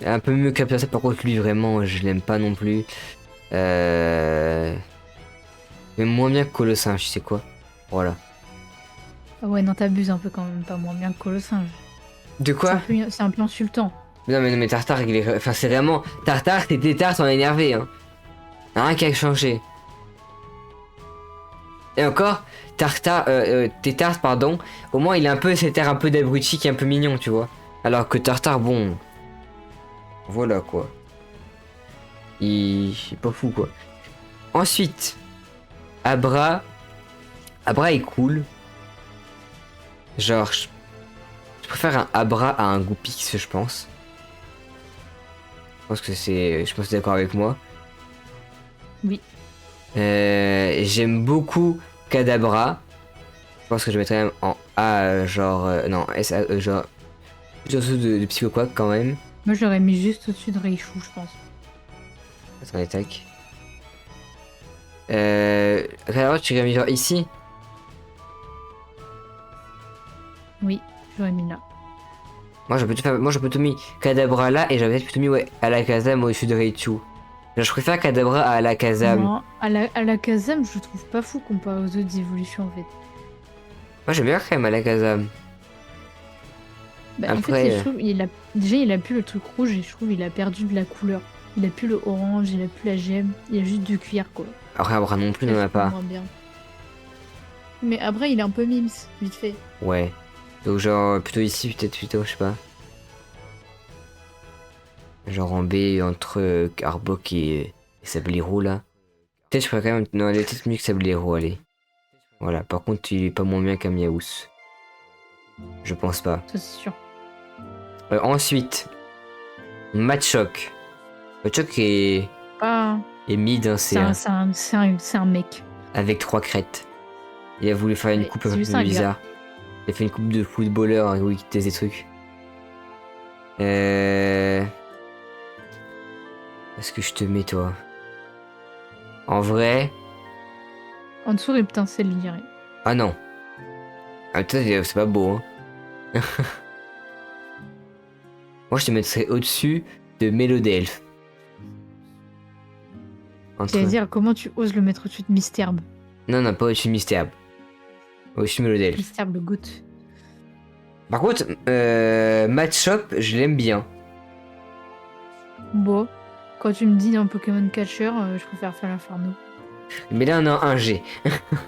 un peu mieux que ça. Par contre, lui, vraiment, je l'aime pas non plus. Mais moins bien que Colossinge, tu sais quoi. Voilà.
Ah ouais, non, t'abuses un peu quand même. Pas moins bien que Colossinge.
De quoi?
C'est un peu insultant.
Non mais Tartare, enfin c'est vraiment... Tartare, tes tétards sont énervés, hein. Rien qu'à changer. Et encore, Tétard, pardon, au moins il a un peu cet air un peu d'abruti qui est un peu mignon, tu vois. Alors que Tartare, bon... Voilà, quoi. Il est pas fou, quoi. Ensuite, Abra... Abra est cool. Genre, je préfère un Abra à un Goupix, je pense. Je pense que t'es d'accord avec moi.
Oui.
J'aime beaucoup Kadabra. Je pense que je mettrais même en A, genre. Non, S-A-E, genre. Plus en dessous de Psychoquack quand même.
Moi, je l'aurais mis juste au-dessus de Raichu, je pense.
Attendez, tac. Kadabra, tu l'aurais mis genre ici.
Oui, j'aurais mis là.
Moi, je peux tout mis Kadabra là et j'aurais peut-être plutôt mis ouais, Alakazam au-dessus de Raichu. Genre, je préfère Kadabra à Alakazam.
Non, à la Kazam, je le trouve pas fou comparé aux autres évolutions en fait.
Moi, j'aime bien quand même Alakazam.
Bah, en
Après,
fait, je trouve déjà il a plus le truc rouge et je trouve il a perdu de la couleur. Il a plus le orange, il a plus la gemme, il a juste deux cuirs quoi.
après Abra non plus,
Ça,
n'en
je
a
trouve
pas.
moins bien. Mais après, il est un peu mims, vite fait.
Ouais. Donc, genre, plutôt ici, peut-être plutôt, je sais pas. Genre en B entre Arbok et Sablero là. Peut-être je pourrais quand même. Non, elle est peut-être mieux que Sablero, allez. Voilà, par contre, il est pas moins bien qu'un Miaous. Je pense pas.
Ça, c'est sûr.
Ensuite, Machoke. Machoke
Ah,
est mid, hein,
c'est un mec.
avec 3 crêtes. Il a voulu faire une
Ouais,
coupe un
c'est
peu
juste un gars.
bizarre. Il a fait une coupe de footballeur, hein, où il teste des trucs. Est-ce que je te mets, toi? En vrai.
En dessous, Reptincelle, je dirais.
Ah non. Ah, toi, c'est pas beau, hein. Moi, je te mettrais au-dessus de Mélodelph.
J'allais dire, comment tu oses le mettre au-dessus de Misterbe?
Non, non, pas au-dessus de Mystère. Au-dessus de Mélodelph.
Misterbe, le goût.
Par contre, Matchop, je l'aime bien.
Bon, quand tu me dis dans Pokémon Catcher, je préfère faire l'Inferno.
Mais là, on a un G.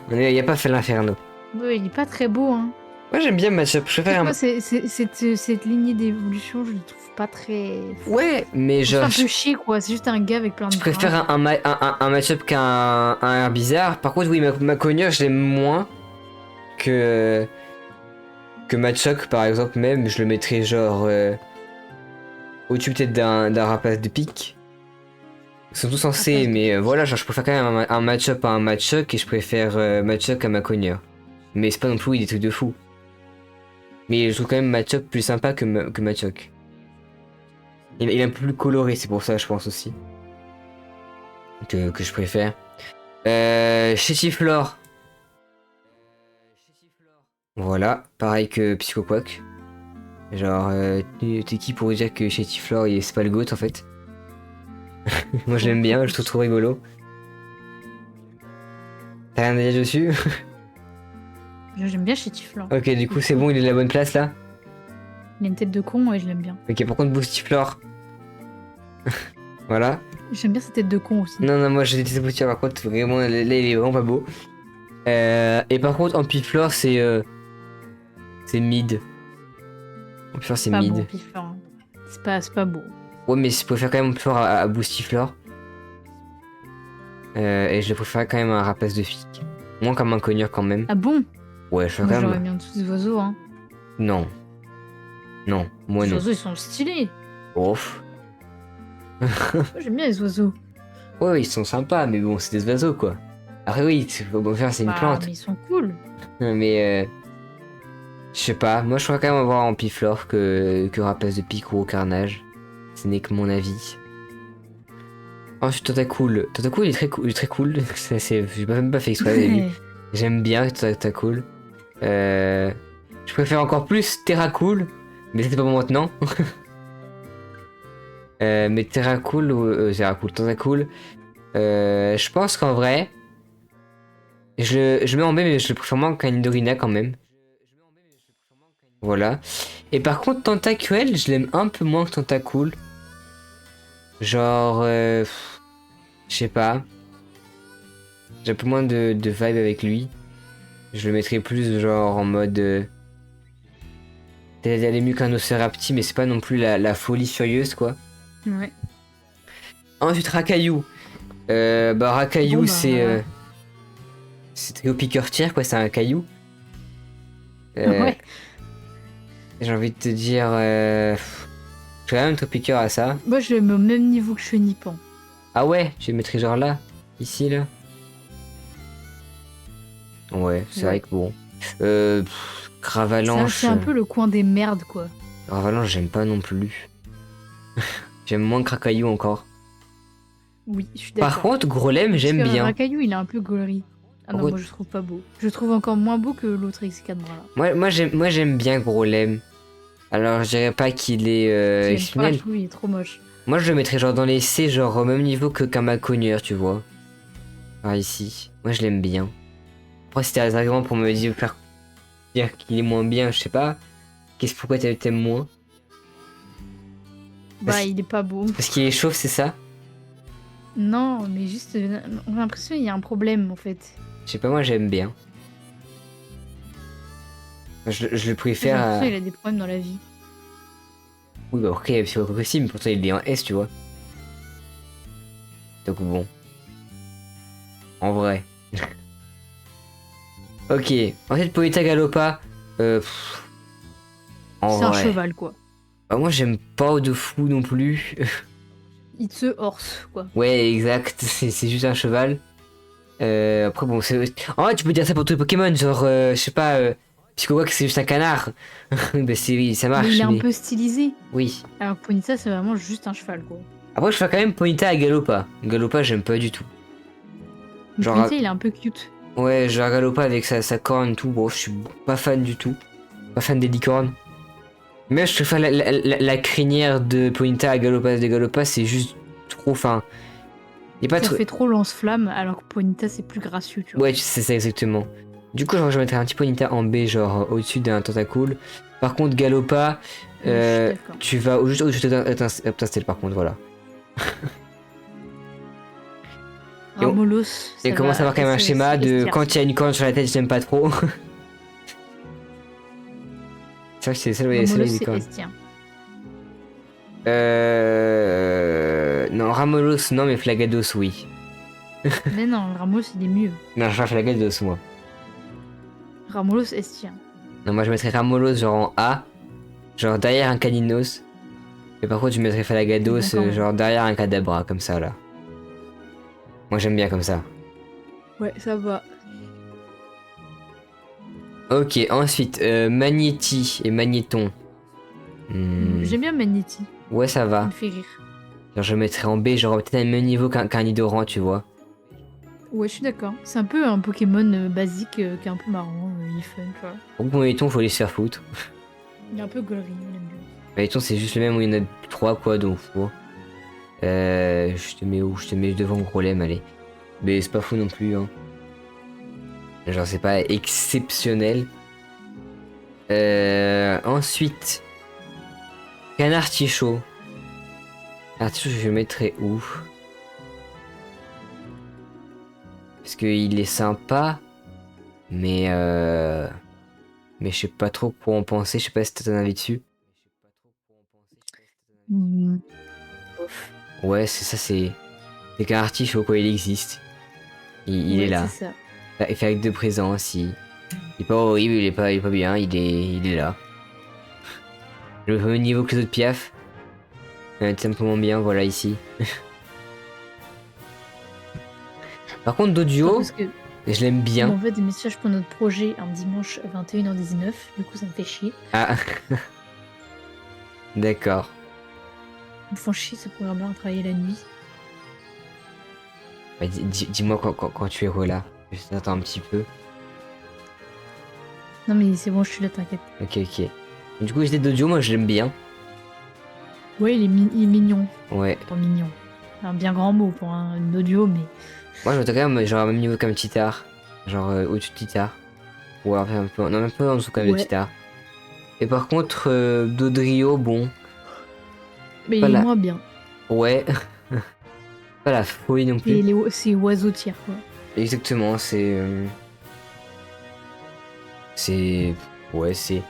Il n'y a pas fait l'inferno.
Ouais, il est pas très beau, hein.
Moi, j'aime bien Matchop. Je préfère
Moi, cette lignée d'évolution, je le trouve pas très...
Ouais, mais
Je trouve
genre.
un peu chier, quoi. C'est juste un gars avec plein de
Je préfère un match-up qu'un Herbizarre. Par contre, oui, ma Cognure, je l'aime moins que Machoke par exemple, même je le mettrais genre au-dessus peut-être d'un rapace de pique. Ils sont tous censés,
Rapace de
mais
pique.
voilà, genre je préfère quand même un match-up à un Machoke et je préfère Machoke à Macogneur. Mais c'est pas non plus des trucs de fou. Mais je trouve quand même Machoke plus sympa que Machoke. Il est un peu plus coloré, c'est pour ça je pense aussi. Que je préfère. Chétiflore. Voilà, pareil que Psychoquack. Genre, t'es qui pour dire que Chétiflore c'est pas le GOAT en fait? Moi je l'aime bien, je trouve trop rigolo. T'as rien à dire dessus?
J'aime bien Chétiflore.
Ok, du coup c'est bon, il est de la bonne place là?
Il a une tête de con et je l'aime bien.
Ok, par contre Boostiflore. Voilà.
J'aime bien sa tête de con aussi.
Non, moi je déteste Boostiflore, par contre vraiment, là il est vraiment pas beau. Et par contre Ampiflore c'est mid. Ampiflore c'est
Pas
mid.
bon, Piflore, hein. C'est pas beau.
Ouais, mais je préfère quand même Ampiflore à Boostiflore. Et je le préfère quand même à un rapace de fille. Moins comme un cogneur quand même.
Ah bon?
Ouais, je fais
Moi
quand
j'aurais
même.
mis en dessous des oiseaux, hein.
Non. Non, moi
Les
non.
oiseaux ils sont stylés.
Ouf.
Moi j'aime bien les oiseaux.
Ouais, ils sont sympas, mais bon, c'est des oiseaux quoi. Après, oui, faut bon faire, c'est une
Bah,
plante.
mais ils sont cool.
Mais je sais pas, moi je pourrais quand même avoir Ampiflore que rapace de pique ou au carnage. Ce n'est que mon avis. Ensuite, Tentacool. Tentacool il est très cool. Il est très cool. J'ai même pas fait exprès au début. J'aime bien Tentacool. Je préfère encore plus Terracool, mais c'était pas pour maintenant. Mais Terracool ou Terracool, Tentacool. Je pense qu'en vrai, je mets en B, mais je le préfère moins qu'un Nidorina quand même. Voilà. Et par contre, Tentacuel, je l'aime un peu moins que Tentacool. Genre, je sais pas. J'ai un peu moins de vibe avec lui. Je le mettrais plus genre en mode. Elle est mieux qu'un Ocerapti, mais c'est pas non plus la folie furieuse quoi.
Ouais.
Ensuite, Rakayu. Rakayu,
Bon, bah,
c'est.
voilà.
C'est trio piqueur tir quoi, c'est un caillou.
Ouais.
J'ai envie de te dire. Je vais même trio piqueur à ça.
Moi je le mets au même niveau que Chenipan.
Ah ouais, je le mettrais genre là. Ici là. Ouais, c'est
Ouais.
vrai que bon.
C'est
Gravalanche.
un peu le coin des merdes quoi.
Gravalanche, j'aime pas non plus. J'aime moins Krakayu encore.
Oui, je suis d'accord.
Par contre, Grolem, j'aime
Parce que
bien.
Rakayu il est un peu gaulerie. Ah non,
Gros-
moi je trouve pas beau. Je le trouve encore moins beau que l'autre X4 là.
Moi j'aime bien Grolem. Alors, je dirais pas qu'il est
J'aime pas,
exceptionnel.
je trouve il est trop moche.
Moi, je le mettrais genre dans les C, genre au même niveau qu'un Macogneur, tu vois. Par ici. Moi, je l'aime bien. Après, si t'as des arguments pour me faire dire qu'il est moins bien, je sais pas. Pourquoi t'aimes moins?
Bah il est pas beau.
Parce qu'il est chauve, c'est ça?
Non, mais juste on a l'impression qu'il y a un problème en fait.
Je sais pas, moi, j'aime bien. Je le
J'ai
préfère à...
l'impression qu'il a des problèmes dans la vie.
Oui, bah ok, c'est pas possible, mais pourtant il est en S, tu vois. Donc bon. En vrai. Ok. Ensuite, Ponyta Galopa. En
C'est un
vrai.
cheval quoi.
Bah, moi, j'aime pas de fou non plus.
It's a horse quoi.
Ouais, exact. C'est juste un cheval. Après, bon, c'est. En vrai, tu peux dire ça pour tous les Pokémon. Genre, je sais pas. Psychoquack, c'est juste un canard. Bah, oui, ça marche.
Mais il est un
mais-
peu stylisé.
Oui.
Alors que Ponyta c'est vraiment juste un cheval quoi.
Après, je fais quand même Ponyta à Galopa. Galopa, j'aime pas du tout.
Mais
Genre,
Ponyta il est un peu cute.
Ouais, genre Galopa avec sa corne et tout, bon, je suis pas fan du tout. Pas fan des licornes. Mais je préfère la crinière de Ponyta à Galopa de Galopa, c'est juste trop fin. Y a pas
Ça
trop.
fait trop lance-flamme alors que Ponyta c'est plus gracieux tu vois.
Ouais, c'est ça exactement. Du coup, genre, je mettrais un petit Ponyta en B, genre au-dessus d'un Tentacool. Par contre, Galopa,
Je suis d'accord.
tu vas juste au-dessus d'un Heptastel, par contre, voilà. Et on-
Ramolos.
Et commence à avoir quand même un schéma de quand il y a une corne sur la tête, j'aime pas trop. C'est vrai que c'est ça, ouais, c'est
Ramolos
les
c'est
cornes.
Estien.
Non, Ramolos, non, mais Flagados, oui.
Mais non, Ramos il est mieux.
Non, je préfère Flagados, moi.
Ramolos Estia.
Non, moi je mettrais Ramolos genre en A, genre derrière un Caninos. Et par contre, je mettrais Falagados
Bon, quand même.
genre derrière un Kadabra, comme ça là. Moi j'aime bien comme ça.
Ouais, ça va.
Ok, ensuite, Magnéti et Magnéton.
J'aime bien Magnéti.
Ouais, ça
Il
va.
me fait rire.
Genre, je mettrais en B, genre peut-être à même niveau qu'un Nidoran, tu vois.
Ouais, je suis d'accord. C'est un peu un Pokémon basique qui est un peu marrant, il est fun, tu vois.
Donc, Magnéton, faut les se faire foutre.
Il est un peu gaulerie, on l'aime bien.
Magnéton, c'est juste le même où il y en a 3, quoi, donc faut. Je te mets où? Je te mets devant Grolem, allez. Mais c'est pas fou non plus, hein. Genre, c'est pas exceptionnel. Ensuite, Canard Tichot. Canard Tichot, je le mettrais où? Parce qu'il est sympa, mais mais je sais pas trop quoi en penser. Je sais pas si t'as ton avis dessus.
Hmm. Ouf.
Ouais, c'est ça, c'est Canard Tichot, quoi, il existe. Il est
Ouais,
là.
c'est ça.
Il fait avec de présence. Il est pas horrible, il est pas bien, il est là. Le même niveau que les autres piaf. Simplement bien, voilà ici. Par contre, Doduo,
Parce que
je l'aime
il
bien.
m'envoie des messages pour notre projet un dimanche à 21h19. Du coup, ça me fait chier.
Ah, d'accord.
Ils me font chier ce programme-là à travailler la nuit.
Bah, dis-moi quand tu es là. Juste attends un petit peu.
Non, mais c'est bon, je suis là, t'inquiète.
Ok, ok. Du coup, j'étais Doduo, moi je l'aime bien.
Ouais, il est mignon.
Ouais.
Pas mignon. C'est un bien grand mot pour un audio, mais.
Moi, je mettrais quand même genre au même niveau comme Titar. Genre au-dessus de Titar. Ou alors un peu, non, un peu en dessous quand même de
Ouais.
Titar. Et par contre, Dodrio, bon.
Mais il
Pas
est
la...
moins bien.
Ouais. Pas la folie non plus.
C'est oiseau tiers, quoi.
Exactement, c'est. C'est. Ouais, c'est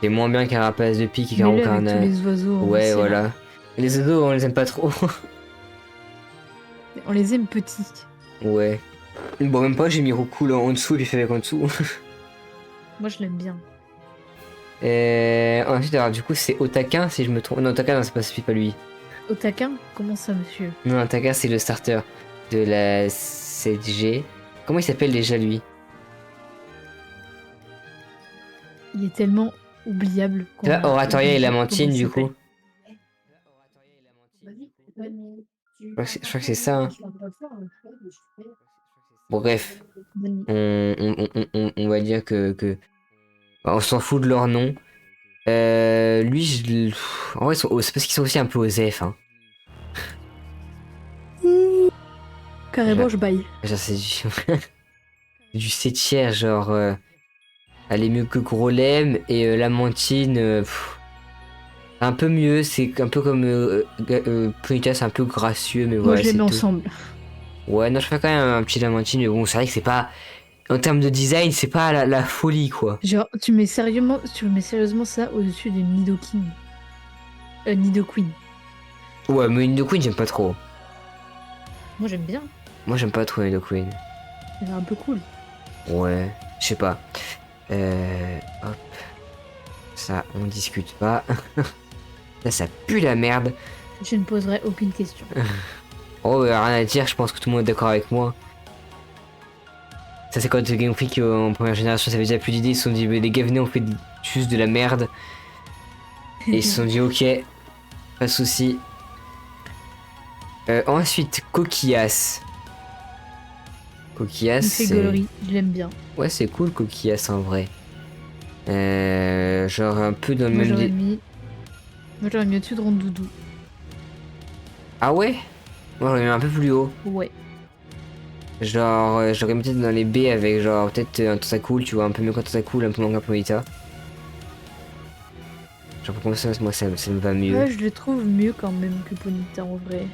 moins bien qu'un rapace de pique et qu'un
Mets-le avec tous
Roucarna.
les oiseaux.
Ouais,
c'est
voilà.
rare.
Les oiseaux, on les aime pas trop.
On les aime petits.
Ouais. Bon, même pas, j'ai mis Roucoule en dessous et puis fait avec en dessous.
Moi, je l'aime bien.
Ensuite, alors, du coup, c'est Otaka, si je me trompe. Non, Otaka, non, c'est pas lui.
Otaka? Comment ça, monsieur?
Non, Otaka, c'est le starter de la 7G. Comment il s'appelle déjà, lui?
Il est tellement oubliable qu'on
Tu vois,
a
Oratoria et
oublié comment
Lamantine,
il
du
s'appelle.
coup. Je crois que c'est ça, hein. Bon, bref. On va dire que... On s'en fout de leur nom. Lui, en vrai, c'est parce qu'ils sont aussi un peu OSEF, hein.
Carrément, je baille.
Genre, c'est du 7 tiers, genre... elle est mieux que Grolem et Lamantine... un peu mieux, c'est un peu comme Ponyta, c'est un peu gracieux, mais
Moi,
voilà,
je les
c'est
mets
tout.
ensemble.
Ouais, non, je fais quand même un petit Lamantine, mais bon, c'est vrai que c'est pas... En termes de design, c'est pas la folie, quoi.
Genre, tu mets sérieusement ça au-dessus de Nidoking. Nidoqueen.
Ouais, mais Nidoqueen, j'aime pas trop.
Moi, j'aime bien.
Moi, j'aime pas trop Nidoqueen.
Elle est un peu cool.
Ouais, je sais pas. Hop. Ça, on discute pas. Là, ça pue la merde.
Je ne poserai aucune question.
Oh, rien à dire, je pense que tout le monde est d'accord avec moi. Ça, c'est quand Game Freak en première génération, ça avait déjà plus d'idées. Ils se sont dit, mais les gars, venez, on fait juste de la merde. Et ils se sont dit, ok, pas de soucis. Ensuite, Coquillas. Coquillas,
Il fait
c'est...
gaulerie, je l'aime bien.
Ouais, c'est cool, Coquillas, en vrai. Genre un peu dans le
Moi,
même...
Moi, j'aurais mis au-dessus de Rondoudou.
Ah ouais? Moi, j'aurais mis un peu plus haut.
Ouais.
Genre, j'aurais mis peut-être dans les B avec genre peut-être un Tentacool, tu vois, un peu mieux qu'un Tentacool, un peu moins qu'un Ponyta. Genre pour ça, moi ça me va mieux.
Ouais, je le trouve mieux quand même que Ponyta en vrai.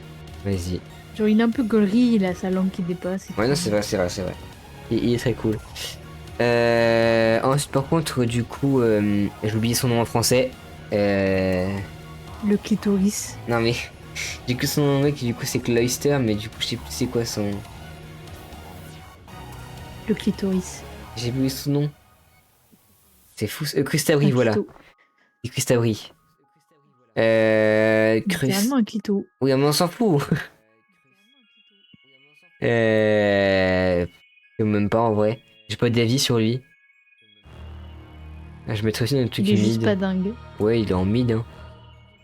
Vas-y.
Genre, il est un peu gaulerie, il a sa langue qui dépasse.
Ouais, non, c'est vrai, c'est vrai, c'est vrai. Il est très cool. Ensuite, par contre, du coup, j'ai oublié son nom en français.
Le clitoris.
Non, mais du coup, son nom en anglais, du coup, c'est Cloyster, mais du coup, je sais plus c'est quoi son.
Le clitoris.
J'ai oublié son nom. C'est fou. Crustabri,
Un
voilà.
clito.
C'est Crustabri.
Littéralement un clito.
Oui, mais on s'en fout. Même pas en vrai. J'ai pas d'avis sur lui. Ah, je mettrais aussi dans le truc
Il est juste
humide.
pas dingue.
Ouais, il est en mid. Hein.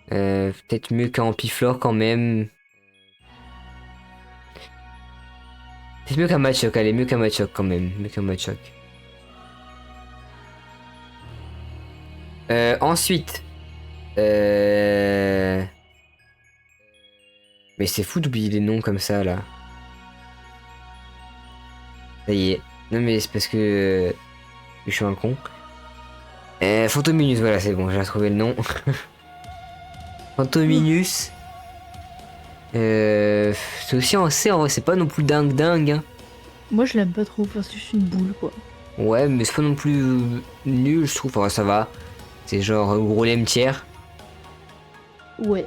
Peut-être mieux qu'en Piflore quand même. C'est mieux qu'un Machoc, allez, mieux qu'un Machoc quand même. Mieux qu'un Machoc. Ensuite. Mais c'est fou d'oublier les noms comme ça là. Ça y est. Non mais c'est parce que je suis un con. Fantominus, voilà, c'est bon, j'ai retrouvé le nom. Fantominus. C'est aussi en C, en vrai, c'est pas non plus dingue. Hein.
Moi, je l'aime pas trop. Enfin, c'est juste une boule, quoi.
Ouais, mais c'est pas non plus nul, je trouve. Enfin, ça va. C'est genre gros lemme tiers.
Ouais.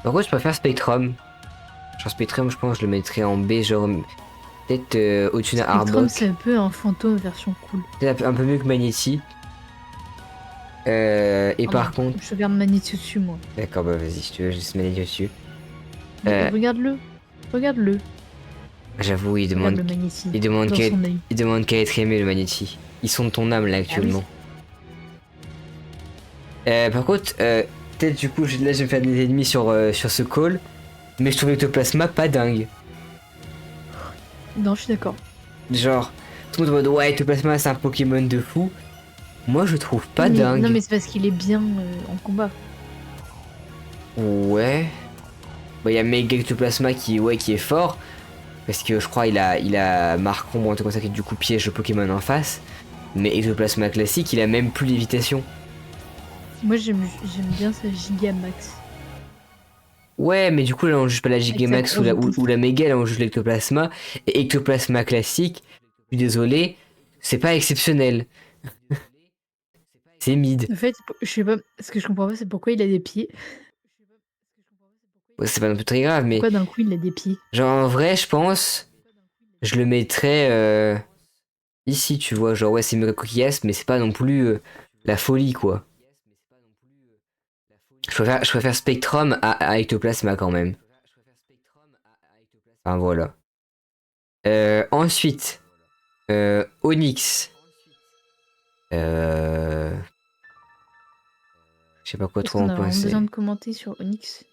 Par contre, je préfère Spectrum. Genre Spectrum, je pense que je le mettrais en B, genre peut-être au-dessus d'un
Spectrum,
Arbok.
c'est un peu un fantôme version cool.
Peut-être un peu mieux que Magnetti. Et
Oh
par
non,
contre.
je regarde Manitsu dessus, moi.
D'accord, bah vas-y, si tu veux, je laisse Magnetti dessus.
Mais regarde-le. Regarde-le.
J'avoue,
Regarde le Magnéti.
il demande
Dans son œil.
qu'à être aimé, le Magnetti. Ils sont de ton âme là actuellement. Par contre, peut-être du coup, là je vais me faire des ennemis sur ce call. Mais je trouve Ectoplasma pas dingue.
Non, je suis d'accord.
Genre, tout le monde en mode ouais, Ectoplasma c'est un Pokémon de fou. Moi je trouve pas
Mais-
dingue.
Non, mais c'est parce qu'il est bien en combat.
Ouais. Bah, y a Mega Ectoplasma qui est fort. Parce que je crois il a Marcron ou un truc comme ça qui du coup piège le Pokémon en face. Mais Ectoplasma classique, il a même plus lévitation.
Moi, j'aime bien sa Gigamax.
Ouais, mais du coup là on juge pas la Gigamax
sa grosse boule.
ou la Méga, là on juge l'Ectoplasma. Et Ectoplasma classique, je suis désolé, c'est pas exceptionnel. C'est mid.
En fait, je sais pas, ce que je comprends pas, c'est pourquoi il a des pieds.
Ouais, c'est pas non plus très grave, mais
Pourquoi d'un coup il a des pieds?
genre en vrai, je pense, je le mettrais ici, tu vois. Genre ouais, c'est méga coquillasse, mais c'est pas non plus la folie quoi. Je préfère Spectrum à Ectoplasma quand même. Enfin voilà. Ensuite, Onyx. Je sais pas quoi
Est-ce
trop
qu'on
en
a vraiment besoin
penser.
de commenter sur Onyx?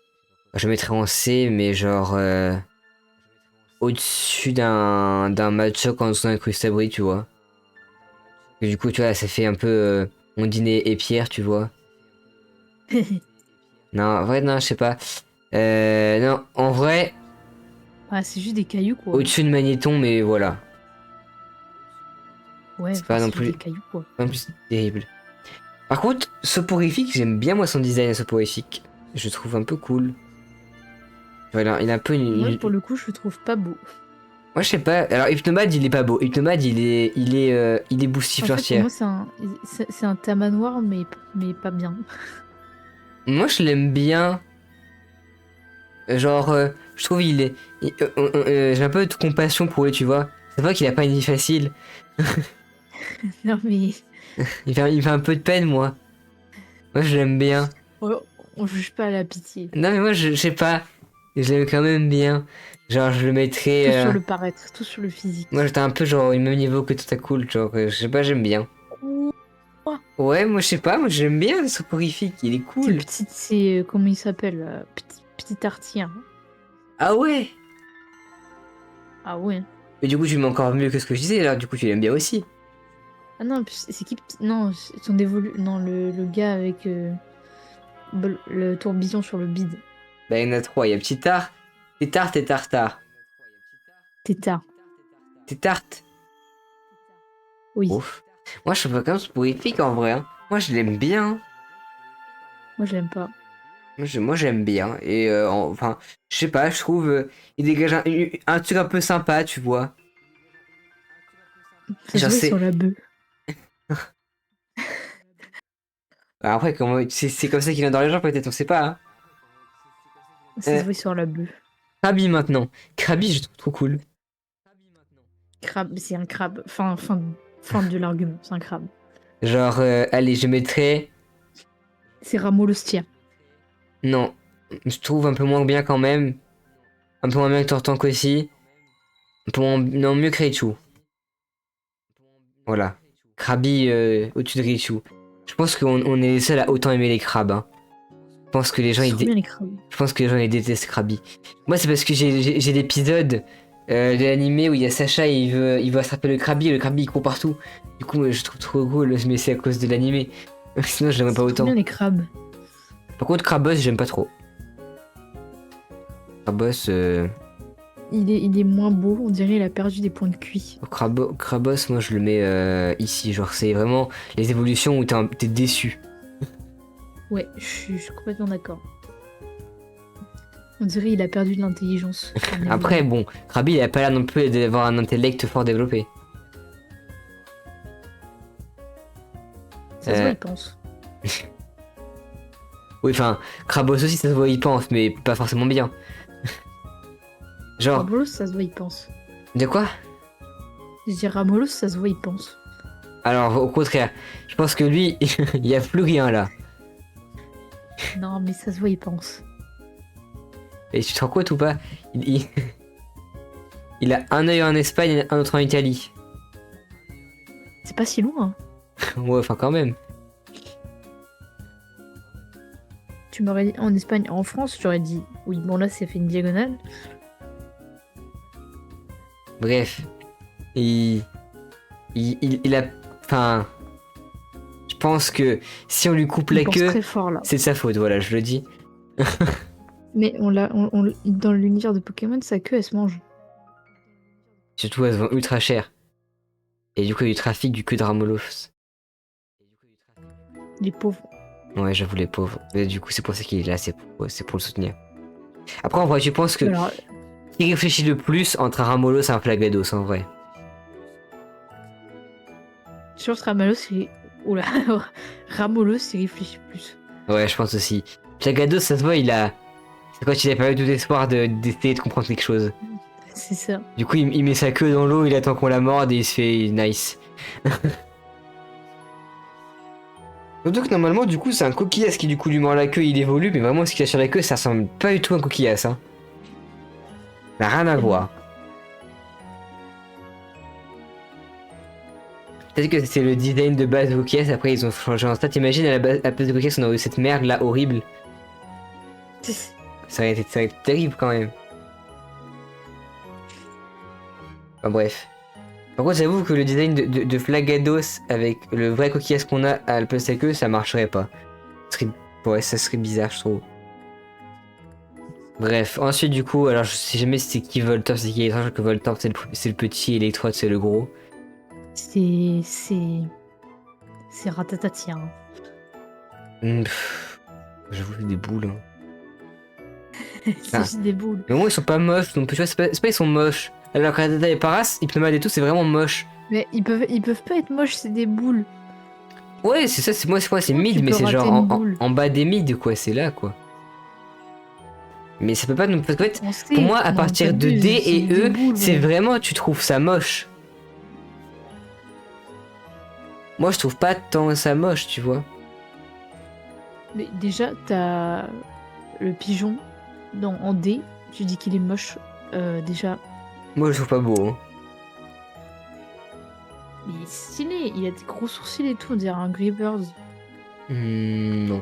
Je le mettrais en C, mais genre au-dessus d'un Machoc en dessous d'un Crustabri, tu vois. Et du coup, tu vois, ça fait un peu Ondine et Pierre, tu vois. Non, en vrai, non, je sais pas. Non, en vrai,
Ah, c'est juste des cailloux, quoi.
au-dessus de Magnéton, mais voilà.
Ouais,
C'est
enfin,
pas non
c'est juste
plus,
des cailloux, quoi.
pas non plus terrible. Par contre, Soporifique, j'aime bien moi son design Soporifique. Je le trouve un peu cool. Voilà, il a un peu
Moi, pour le coup, je le trouve pas beau.
Moi, je sais pas. Alors, Hypnomad, il est pas beau. Hypnomad, il est
En fait, pour
boostifleur.
moi, c'est un tamanoir, mais pas bien.
Moi, je l'aime bien. Genre, je trouve j'ai un peu de compassion pour lui, tu vois. C'est vrai qu'il a pas une vie facile.
Non, mais
Il fait un peu de peine, moi. Moi, je l'aime bien.
on juge pas à la pitié.
Non, mais moi, je sais pas. Je l'aime quand même bien. Genre, je le mettrais.
Tout sur le paraître, tout sur le physique.
Moi, j'étais un peu genre au même niveau que tout à cool. Genre, je sais pas, j'aime bien.
Ouah.
Ouais, moi, je sais pas. Moi, j'aime bien le soporifique. Il est
C'est
cool.
petit, c'est comment il s'appelle petit artien.
Ah ouais.
Ah ouais.
Mais du coup, tu mets encore mieux que ce que je disais. Alors, du coup, tu l'aimes bien aussi.
Ah non, c'est qui non, son dévolu non le gars avec le tourbillon sur le bide.
Bah, il y en a trois. Il y a Petit Tart, Tétarte et Tartare.
Tétard.
Tétarte.
Oui.
Ouf. Moi, je trouve pas comme soporifique en vrai. Hein. Moi, je l'aime bien.
Moi je l'aime pas.
Moi, j'aime bien. Et enfin, je sais pas, je trouve. Il dégage un truc un peu sympa, tu vois.
Ça se
Genre,
voit
c'est.
sur la bœuf.
Après, comment... c'est comme ça qu'il vient dans les gens, peut-être, on sait pas. Hein.
Ça se voit sur la bœuf.
Krabi maintenant. Krabi, je trouve trop cool.
Crabe, c'est un crabe. Enfin, Fin de l'argument, c'est un crabe.
Genre, allez, je mettrais...
C'est Ramolostia.
Non, je trouve un peu moins bien quand même. Un peu moins bien que Tortank aussi. Un peu moins... Non, mieux que Raichu. Voilà. Krabi au-dessus de Raichu. Je pense qu'on est les seuls à autant aimer les crabes. Hein. Je pense que les gens,
C'est trop bien les crabes.
je pense que les gens ils détestent Krabi. Moi, c'est parce que j'ai l'épisode de l'animé où il y a Sacha et il veut attraper le Krabi et le Krabi il court partout. Du coup, moi, je trouve trop cool, mais c'est à cause de l'animé. Sinon, je l'aimerais pas
Trop
autant.
bien les crabes.
Par contre, Krabos, j'aime pas trop. Krabos,
Il est moins beau, on dirait il a perdu des points de QI.
Krabos, moi je le mets ici. Genre, c'est vraiment les évolutions où t'es déçu.
Ouais, je suis complètement d'accord. On dirait il a perdu de l'intelligence.
Après, bon, Krabi, il a pas l'air non plus d'avoir un intellect fort développé.
Ça se voit, il pense.
Oui, enfin, Krabos aussi, ça se voit, il pense, mais pas forcément bien. Genre,
Ramolos, ça se voit, il pense.
de quoi?
Je dis Ramolos, ça se voit, il pense.
Alors, au contraire, je pense que lui, il y a plus rien là.
Non, mais ça se voit, il pense.
Et tu te rends compte ou pas? Il a un œil en Espagne et un autre en Italie.
C'est pas si loin. Hein.
Ouais, enfin, quand même.
Tu m'aurais dit en Espagne, en France, j'aurais dit oui. Bon, là, c'est fait une diagonale.
Bref. Il a. Enfin. Je pense que si on lui coupe
Il
la
pense
queue,
très fort là.
c'est de sa faute, voilà, je le dis.
Mais dans l'univers de Pokémon, sa queue, elle se mange.
Surtout, elles se vendent ultra cher. Et du coup, il y a du trafic du queue de Ramolos.
Les pauvres.
Ouais, j'avoue, les pauvres. Mais du coup, c'est pour ça qu'il est là, c'est pour le soutenir. Après, en vrai, je pense que
Alors,
il réfléchit le plus entre un Ramolos et un Flagados, en vrai.
je pense que Ramalos, c'est. Oula. Ramolos, il réfléchit plus.
Ouais, je pense aussi. Flagados, ça se voit, c'est quand il a pas eu tout espoir d'essayer de comprendre quelque chose.
C'est ça.
Du coup, il met sa queue dans l'eau, il attend qu'on la morde et il se fait nice. Surtout que normalement, du coup, c'est un coquillasse qui, du coup, lui mord la queue, il évolue, mais vraiment, ce qu'il a sur la queue, ça ressemble pas du tout à un coquillasse, hein. Ça n'a rien à voir. Peut-être que c'est le design de base de coquillasse, après ils ont changé en stat. Imagine à la place de coquillasse, on aurait eu cette merde là horrible. Ça aurait été terrible quand même. Enfin bref. Par contre, j'avoue que le design de Flagados avec le vrai coquillasse qu'on a à la place de la queue, ça marcherait pas. Ouais, ça serait bizarre, je trouve. Bref, ensuite du coup, alors je sais jamais si c'est qui Voltorb, c'est qui Electrode, que Voltorb c'est le petit et Electrode c'est le gros.
C'est Ratatati. Hein.
J'avoue, c'est des boules. Hein.
C'est
Ah.
juste des boules.
Mais au moins ils sont pas moches, donc tu vois, c'est pas ils sont moches. Alors que Rattata et Paras, Hypnomade et tout, c'est vraiment moche.
Mais ils peuvent pas être moches, c'est des boules.
Ouais, c'est ça, c'est
Comment
mid,
tu
mais
peux
c'est genre
rater une boule
en bas des mid, quoi, c'est là, quoi. Mais ça peut pas nous. Parce qu'en fait,
On sait.
pour moi, à
Non,
partir de
t'abuses,
D
c'est
et
des
E,
boules,
c'est
ouais.
vraiment, tu trouves ça moche. Moi, je trouve pas tant ça moche, tu vois.
Mais déjà, t'as le pigeon en D. Tu dis qu'il est moche. Déjà,
Moi, je le trouve pas beau. Hein.
il est stylé. Il a des gros sourcils et tout. On dirait un Grey Birds.
Non.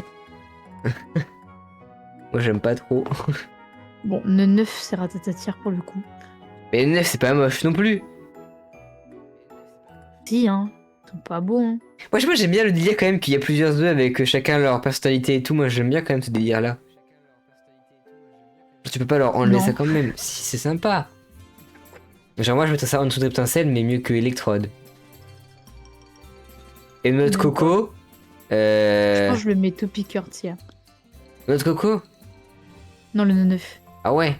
Moi, j'aime pas trop.
Bon, le 9, c'est Ratatatière pour le coup.
Mais le 9, c'est pas moche non plus.
Si, hein. Ils sont pas beaux, hein.
Moi, j'aime bien le délire quand même qu'il y a plusieurs œufs avec chacun leur personnalité et tout. Moi, j'aime bien quand même ce délire-là. Tu peux pas leur enlever
Non.
ça quand même. Si, c'est sympa. Genre, moi, je mettrais ça en dessous de Reptincelle, mais mieux que Electrode. Et notre
D'accord.
Coco.
Je pense que je le mets Topiqueur, tiens.
Notre Coco.
Non, le 9.
Ah ouais.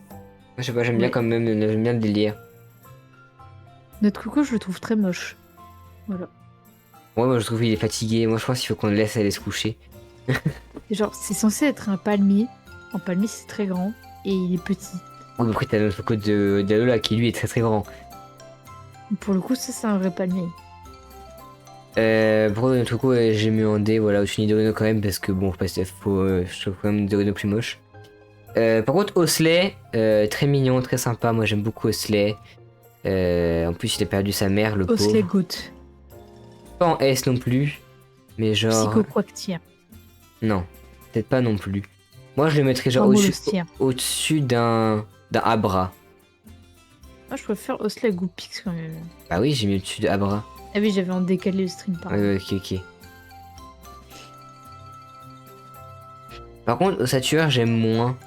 Moi, je sais pas, j'aime bien
Ouais.
quand même, j'aime bien le délire.
Notre coco, je le trouve très moche. Voilà.
Ouais, moi, je trouve qu'il est fatigué. Moi, je pense qu'il faut qu'on le laisse aller se coucher.
Et genre, c'est censé être un palmier. Un palmier, c'est très grand. Et il est petit.
Oui, mais après, t'as notre Coco de Alola qui lui est très très grand.
Pour le coup, ça, c'est un vrai palmier.
Pour notre coup, j'ai mis en D, voilà, au-dessus de Rhino quand même, parce que bon, je trouve quand même des Rhino plus moches. Par contre, Osley, très mignon, très sympa, moi j'aime beaucoup Osley. En plus, il a perdu sa mère, le
Osley
pauvre.
Goat.
Pas en S non plus, mais genre...
Psychoquactier.
Non, peut-être pas non plus. Moi, je le mettrais genre
Formolostia.
au-dessus d'un Abra.
Moi, je préfère Osley Goopix quand même.
Bah oui, j'ai mis au-dessus de Abra.
Ah oui, j'avais en décalé le stream par
Ouais, ok. Par contre, Ossature, j'aime moins.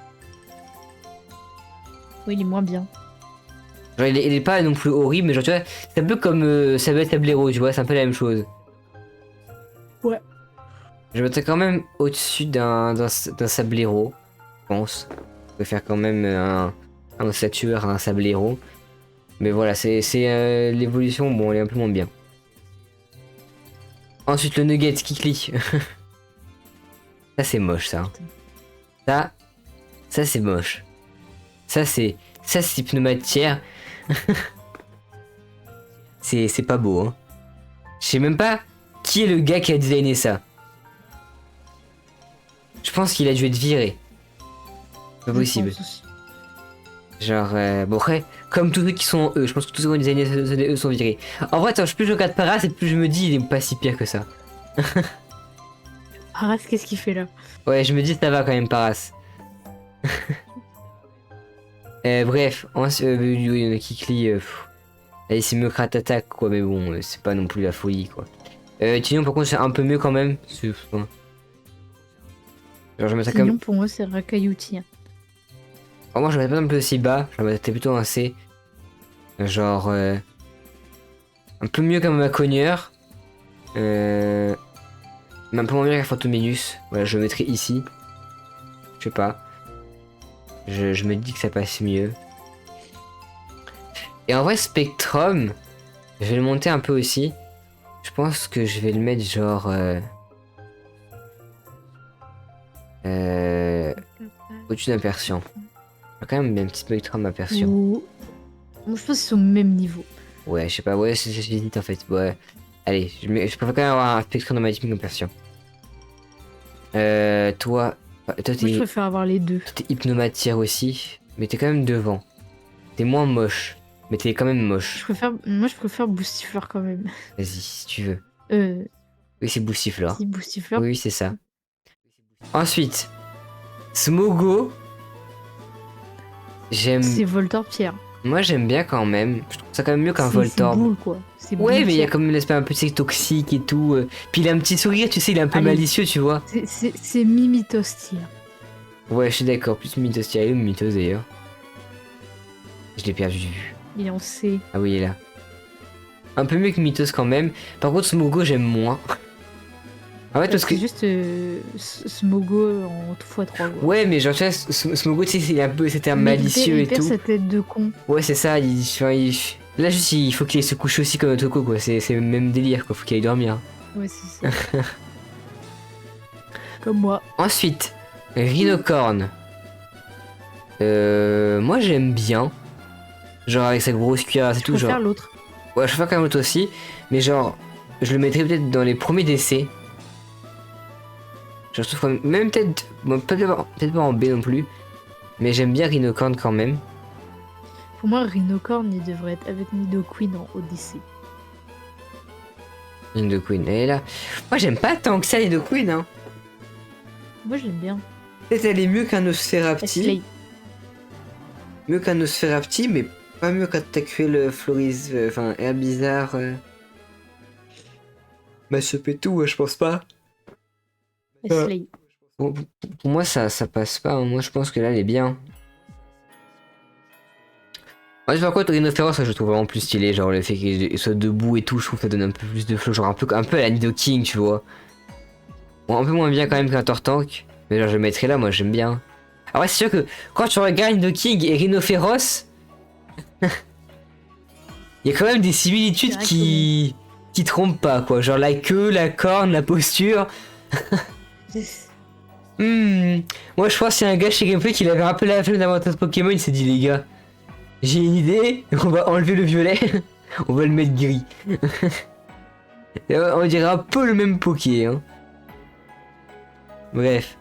Oui, il est moins bien.
Genre, il est pas non plus horrible, mais genre, tu vois, c'est un peu comme Sablero, tu vois, c'est un peu la même chose.
Ouais.
Je mettrais quand même au-dessus d'un Sablero, je pense. Je préfère quand même un Ossature à un Sablero. Mais voilà, c'est l'évolution, bon, elle est un peu moins bien. Ensuite, le Nugget Kikli. Ça, c'est moche, ça. Ça c'est moche. Ça, c'est pneumatière. c'est pas beau, hein. Je sais même pas qui est le gars qui a designé ça. Je pense qu'il a dû être viré. Pas possible. Genre, bon après, comme tous ceux qui sont eux, je pense que tous ceux qui ont designé eux sont virés. En vrai, attends, plus je regarde Paras et plus je me dis il est pas si pire que ça.
Paras, qu'est-ce qu'il fait là?
Ouais, je me dis ça va quand même, Paras. Bref, il y en a Kikli. Allez, c'est mieux que Attack quoi, mais bon, c'est pas non plus la folie quoi. Tignon, par contre, c'est un peu mieux quand même. Genre, je mets ça comme.
Tignon, pour moi, c'est Rakayuti.
Alors, moi, je mets pas non plus aussi bas, je mettais plutôt un C. Genre. Un peu mieux qu'un Macogneur. Mais un peu moins bien qu'un Phantominus. Voilà, je le mettrai ici. Je sais pas. Je me dis que ça passe mieux. Et en vrai, Spectrum, je vais le monter un peu aussi. Je pense que je vais le mettre genre... au-dessus d'un Persian. J'ai quand même un petit Spectrum à Persian.
Moi, je pense qu'ils sont au même niveau.
Ouais, je sais pas, ouais, j'hésite en fait. Ouais. Allez, je préfère quand même avoir un Spectrum dans ma team qu'un Persian. Toi
Moi, je préfère avoir les deux.
t'es hypnomatière aussi, mais t'es quand même devant. T'es moins moche, mais t'es quand même moche.
Moi, je préfère Boostifleur quand même.
Vas-y, si tu veux. Oui, c'est Boostifleur.
Si, Boostifleur.
Oui, c'est ça. Ensuite, Smogo.
C'est Voltorb-Pierre.
Moi, j'aime bien quand même. Je trouve ça quand même mieux qu'un
C'est
Voltorb.
boule, quoi. C'est
Ouais,
boule
mais il y a
pierre.
quand même l'aspect un peu toxique et tout. Puis il a un petit sourire, tu sais, il est un peu
Allez.
malicieux, tu vois.
C'est Mimitos-Tier.
Ouais, je suis d'accord. Plus Mythos, il y a une Mythos d'ailleurs. Je l'ai perdu de vue.
Il est en C.
Ah oui, il est là. Un peu mieux que Mythos quand même. Par contre, Smogo, j'aime moins. En fait, parce que.
C'est juste Smogo en x3. Quoi.
Ouais, mais genre, tu vois, Smogo, tu sais, c'était un malicieux
il
et
perd
tout.
sa tête de con.
Ouais, c'est ça. Là, juste, il faut qu'il se couche aussi comme Otoko, quoi. C'est le même délire, quoi. Faut qu'il aille dormir.
Ouais, c'est ça. Comme moi.
Ensuite, Rhinocorn. Moi, j'aime bien. Genre, avec sa grosse cuirasse et
Je
tout.
préfère
Genre.
l'autre.
Ouais, je préfère quand même l'autre aussi. Mais genre, je le mettrais peut-être dans les premiers décès. Genre, je trouve quand même peut-être. Bon, peut-être pas en B non plus. Mais j'aime bien Rhinocorn quand même.
Pour moi, Rhinocorn, il devrait être avec Nidoqueen en Odyssée.
Nidoqueen, elle est là. Moi, j'aime pas tant que ça Nidoqueen, hein.
Moi, je l'aime bien.
Peut-être elle est mieux qu'un Nosferapti.
Slay.
Mieux qu'un Nosferapti, mais pas mieux qu'Attaquel Floris. Enfin, Herbizarre. Massepetou, je pense pas.
Slay.
Pour moi, ça passe pas. Hein. Moi, je pense que là, elle est bien. Ouais, par contre, Rhinophéros, ça, je trouve vraiment plus stylé. Genre, le fait qu'il soit debout et tout, je trouve que ça donne un peu plus de flow. Genre, un peu à la Nidoking, tu vois. Bon, un peu moins bien quand même qu'un Tortank. Mais genre, je le mettrais là, moi, j'aime bien. Ah ouais, c'est sûr que quand tu regardes Nidoking et Rhinophéros, il y a quand même des similitudes qui trompent pas, quoi. Genre, la queue, la corne, la posture. Moi je pense qu'il y a un gars chez Gameplay qui avait un peu la flemme d'avoir un Pokémon, il s'est dit les gars, j'ai une idée, on va enlever le violet, on va le mettre gris. On dirait un peu le même Poké, hein. Bref.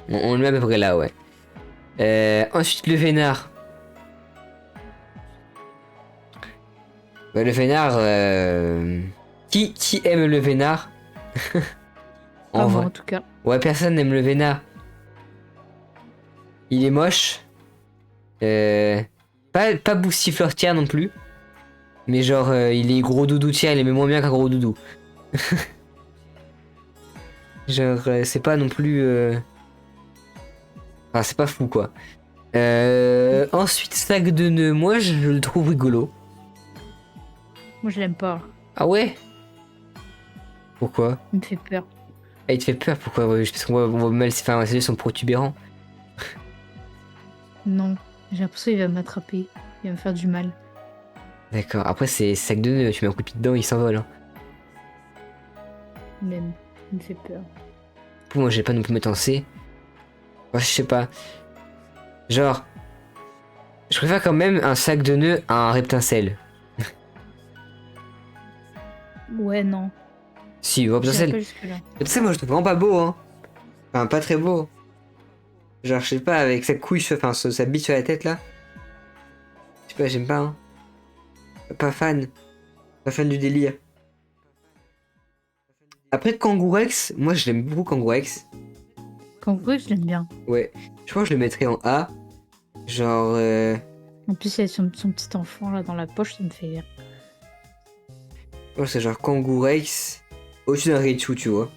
On le met à peu près là, ouais. Ensuite, le Vénard. Ouais, le Vénard, qui aime le Vénard?
Pas
En
moi
vrai.
en tout cas.
Ouais, personne n'aime le Vénard. Il est moche. Pas boustifleur non plus. Mais genre, il est gros doudou, tiens, il aimait moins bien qu'un gros doudou. Genre, c'est pas non plus... Enfin, c'est pas fou, quoi. Ensuite, sac de nœuds, moi, je le trouve rigolo.
Moi je l'aime pas.
Ah ouais? Pourquoi?
Il me fait peur.
Ah, il te fait peur, pourquoi? Ouais, parce qu'on voit mal, enfin, ses yeux sont protubérants.
Non. J'ai l'impression qu'il va m'attraper. Il va me faire du mal.
D'accord, après, c'est sac de nœuds, tu mets un coup de pied dedans, il s'envole. Hein.
Même. Il me fait peur.
Pour moi, j'ai pas non plus mettre en C. Ouais, je sais pas. Genre, je préfère quand même un sac de nœuds à un reptincelle.
Ouais, non.
Si,
J'irai
reptincelle.
pas jusque-là.
Tu sais, moi, je trouve vraiment pas beau, hein. Enfin, pas très beau. Genre, je sais pas, avec sa couille, enfin, sa bite sur la tête, là. Je sais pas, j'aime pas, hein. Pas fan. Pas fan du délire. Après, Kangourex, moi, je l'aime beaucoup, Kangourex.
Kangourou, je l'aime bien.
Ouais. Je pense que je le mettrais en A. Genre,
En plus, il y a son petit enfant là dans la poche, ça me fait rire.
c'est genre Kangourex au-dessus d'un Raichu, tu vois.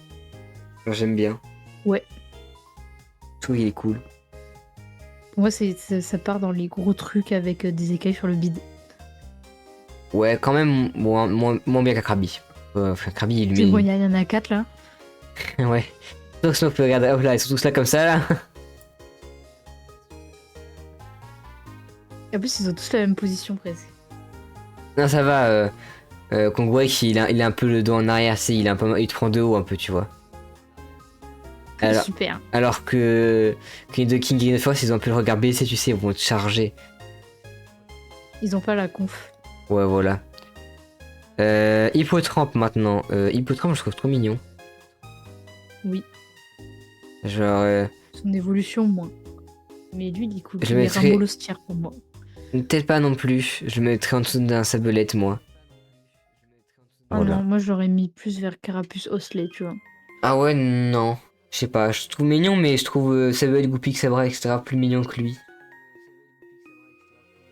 Genre, j'aime bien.
Ouais.
Je trouve qu'il est cool.
Pour moi, ça part dans les gros trucs avec des écailles sur le bide.
Ouais, quand même moins bien qu'un Krabi. Enfin, Krabi,
C'est
lui.
bon, il y en a 4 là.
Ouais. Donc, sinon, on peut regarder. Hop là, ils sont tous là comme ça, là.
Et en plus, ils ont tous la même position presque.
Non, ça va. Kangourex, il a un peu le dos en arrière, c'est, il te prend de haut un peu, tu vois. Alors,
Super.
alors que les deux King Green Force, ils ont un peu le regard baissé, tu sais, ils vont te charger.
Ils ont pas la conf.
Ouais, voilà. Hippotrampe maintenant. Hippotrampe, je trouve trop mignon.
Oui.
Genre,
Son évolution, moins. Mais lui, il est cool.
Je
Il est
mettrais-
Ramolostière pour moi.
peut-être pas non plus. Je le mettrais en dessous d'un Sablette, moi.
Ah
Voilà.
non, moi j'aurais mis plus vers Carapuce Osley, tu vois.
Ah ouais, non. Je sais pas, je trouve mignon, mais je trouve Sablette, Goupix, Sabra, etc. plus mignon que lui.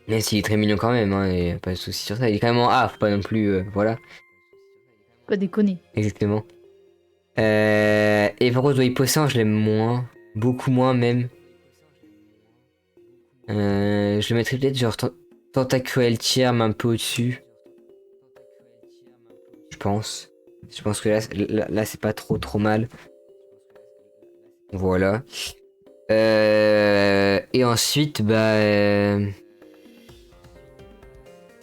Mais s'il est très mignon quand même, hein, et pas de soucis sur ça. Il est quand même en A, faut pas non plus. Voilà,
Pas déconner.
exactement. Et par contre, Hippocent, je l'aime moins. Beaucoup moins même. Je le mettrais peut-être genre Tentacuel Tierme un peu au-dessus. Je pense. Je pense que là c'est pas trop mal. Voilà. Et ensuite,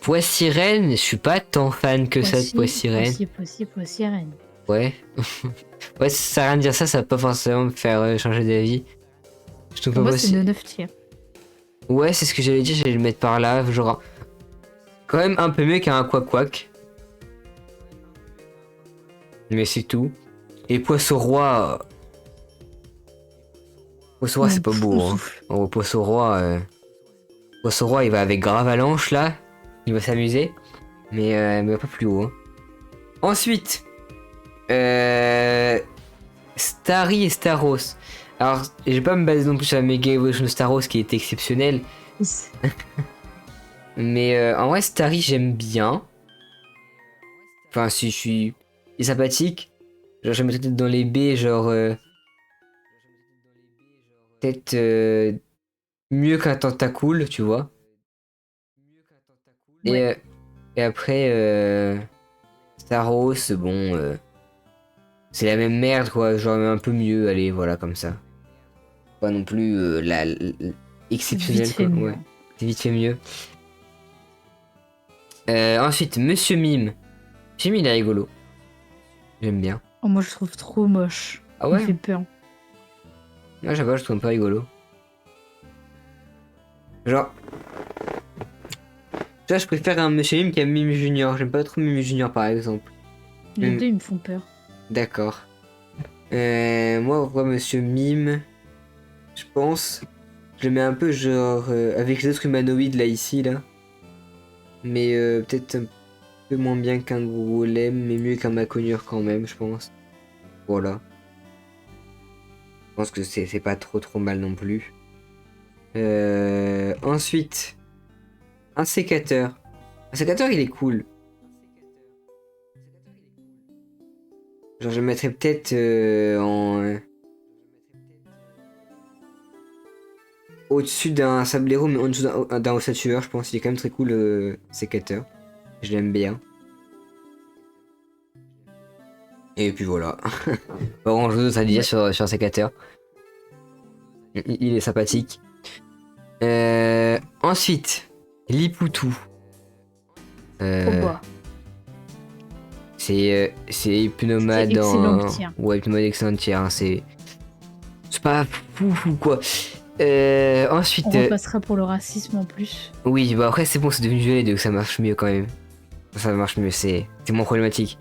Poissirène, je suis pas tant fan que ça de Poissirène.
Poissirène.
Ouais. Ouais, ça sert à rien de dire ça, ça va pas forcément me faire changer d'avis. Je trouve
Pour
pas
moi, c'est
possible.
9 tiers.
Ouais, c'est ce que j'allais dire, j'allais le mettre par là, genre quand même un peu mieux qu'un Quack. Mais c'est tout. Et Poisson Roi. Poisson Roi, c'est pas beau, hein. Oh, Poisson Roi, il va avec Gravalanche là. Il va s'amuser. Mais pas plus haut. Hein. Ensuite, Starry et Staros. Alors, je vais pas me baser non plus sur la Mega Evolution Staros qui est exceptionnelle. Mais en vrai, Starry, j'aime bien. Enfin, si je suis. Il est sympathique. Genre, je me peut-être dans les B, genre. Peut-être mieux qu'un Tentacool, tu vois.
Ouais.
Et après, Staros, bon. C'est la même merde, quoi. Genre, un peu mieux, allez, voilà, comme ça. Pas non plus exceptionnel,
Vite
quoi.
fait mieux.
Ouais, c'est vite fait mieux. Ensuite, Monsieur Mime. Monsieur Mime, il est rigolo. J'aime bien.
Oh, moi, je trouve trop moche.
Ah
Il
ouais?
me fait peur.
Moi, j'avoue, je trouve un peu rigolo. Genre. Tu vois, je préfère un Monsieur Mime qu'un Mime Junior. J'aime pas trop Mime Junior, par exemple.
Les
Hmm.
deux, ils me font peur.
D'accord. Moi, pour Monsieur Mime, je pense, je le mets un peu genre avec les autres humanoïdes là ici là, mais peut-être un peu moins bien qu'un golem, mais mieux qu'un maconure quand même, je pense. Voilà. Je pense que c'est pas trop mal non plus. Ensuite, un sécateur. Un sécateur, il est cool. Genre, je le mettrais peut-être au-dessus d'un sablero, mais en dessous d'un ossature, je pense. Il est quand même très cool, sécateur. Je l'aime bien. Et puis voilà. Pas grand chose à dire
Ouais.
sur un sécateur. Il est sympathique. Ensuite, Lipoutou.
Oh bah.
C'est
C'était
Hypnomade
excellent
dans.
tiers.
Ouais, Hypnomade excellent tiers. Hein, c'est pas fou quoi.
On
Ensuite,
repassera pour le racisme en plus.
oui, bah après c'est bon, c'est devenu violet donc ça marche mieux quand même. Ça marche mieux, c'est moins problématique.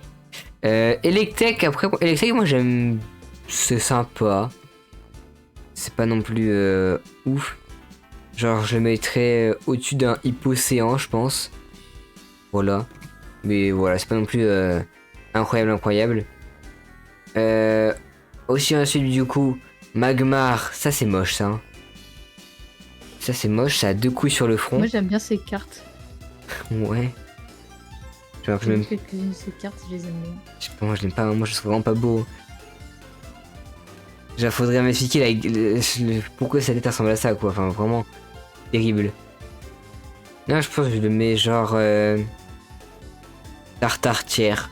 Electek, après, Electek, moi j'aime. C'est sympa. C'est pas non plus ouf. Genre, je le mettrais au-dessus d'un hypocéan, je pense. Voilà. Mais voilà, c'est pas non plus incroyable. Aussi ensuite, du coup, Magmar, ça c'est moche ça. Hein. Ça c'est moche, ça a deux couilles sur le front.
Moi, j'aime bien ces cartes.
Ouais. Genre,
J'ai vu quelques-unes de ces cartes, je les aime bien.
je sais pas, moi je l'aime pas, moi je trouve vraiment pas beau. Genre, faudrait m'expliquer pourquoi sa tête ressemble à ça, quoi. Enfin, vraiment terrible. Là, je pense que je le mets genre. Tartare tiers.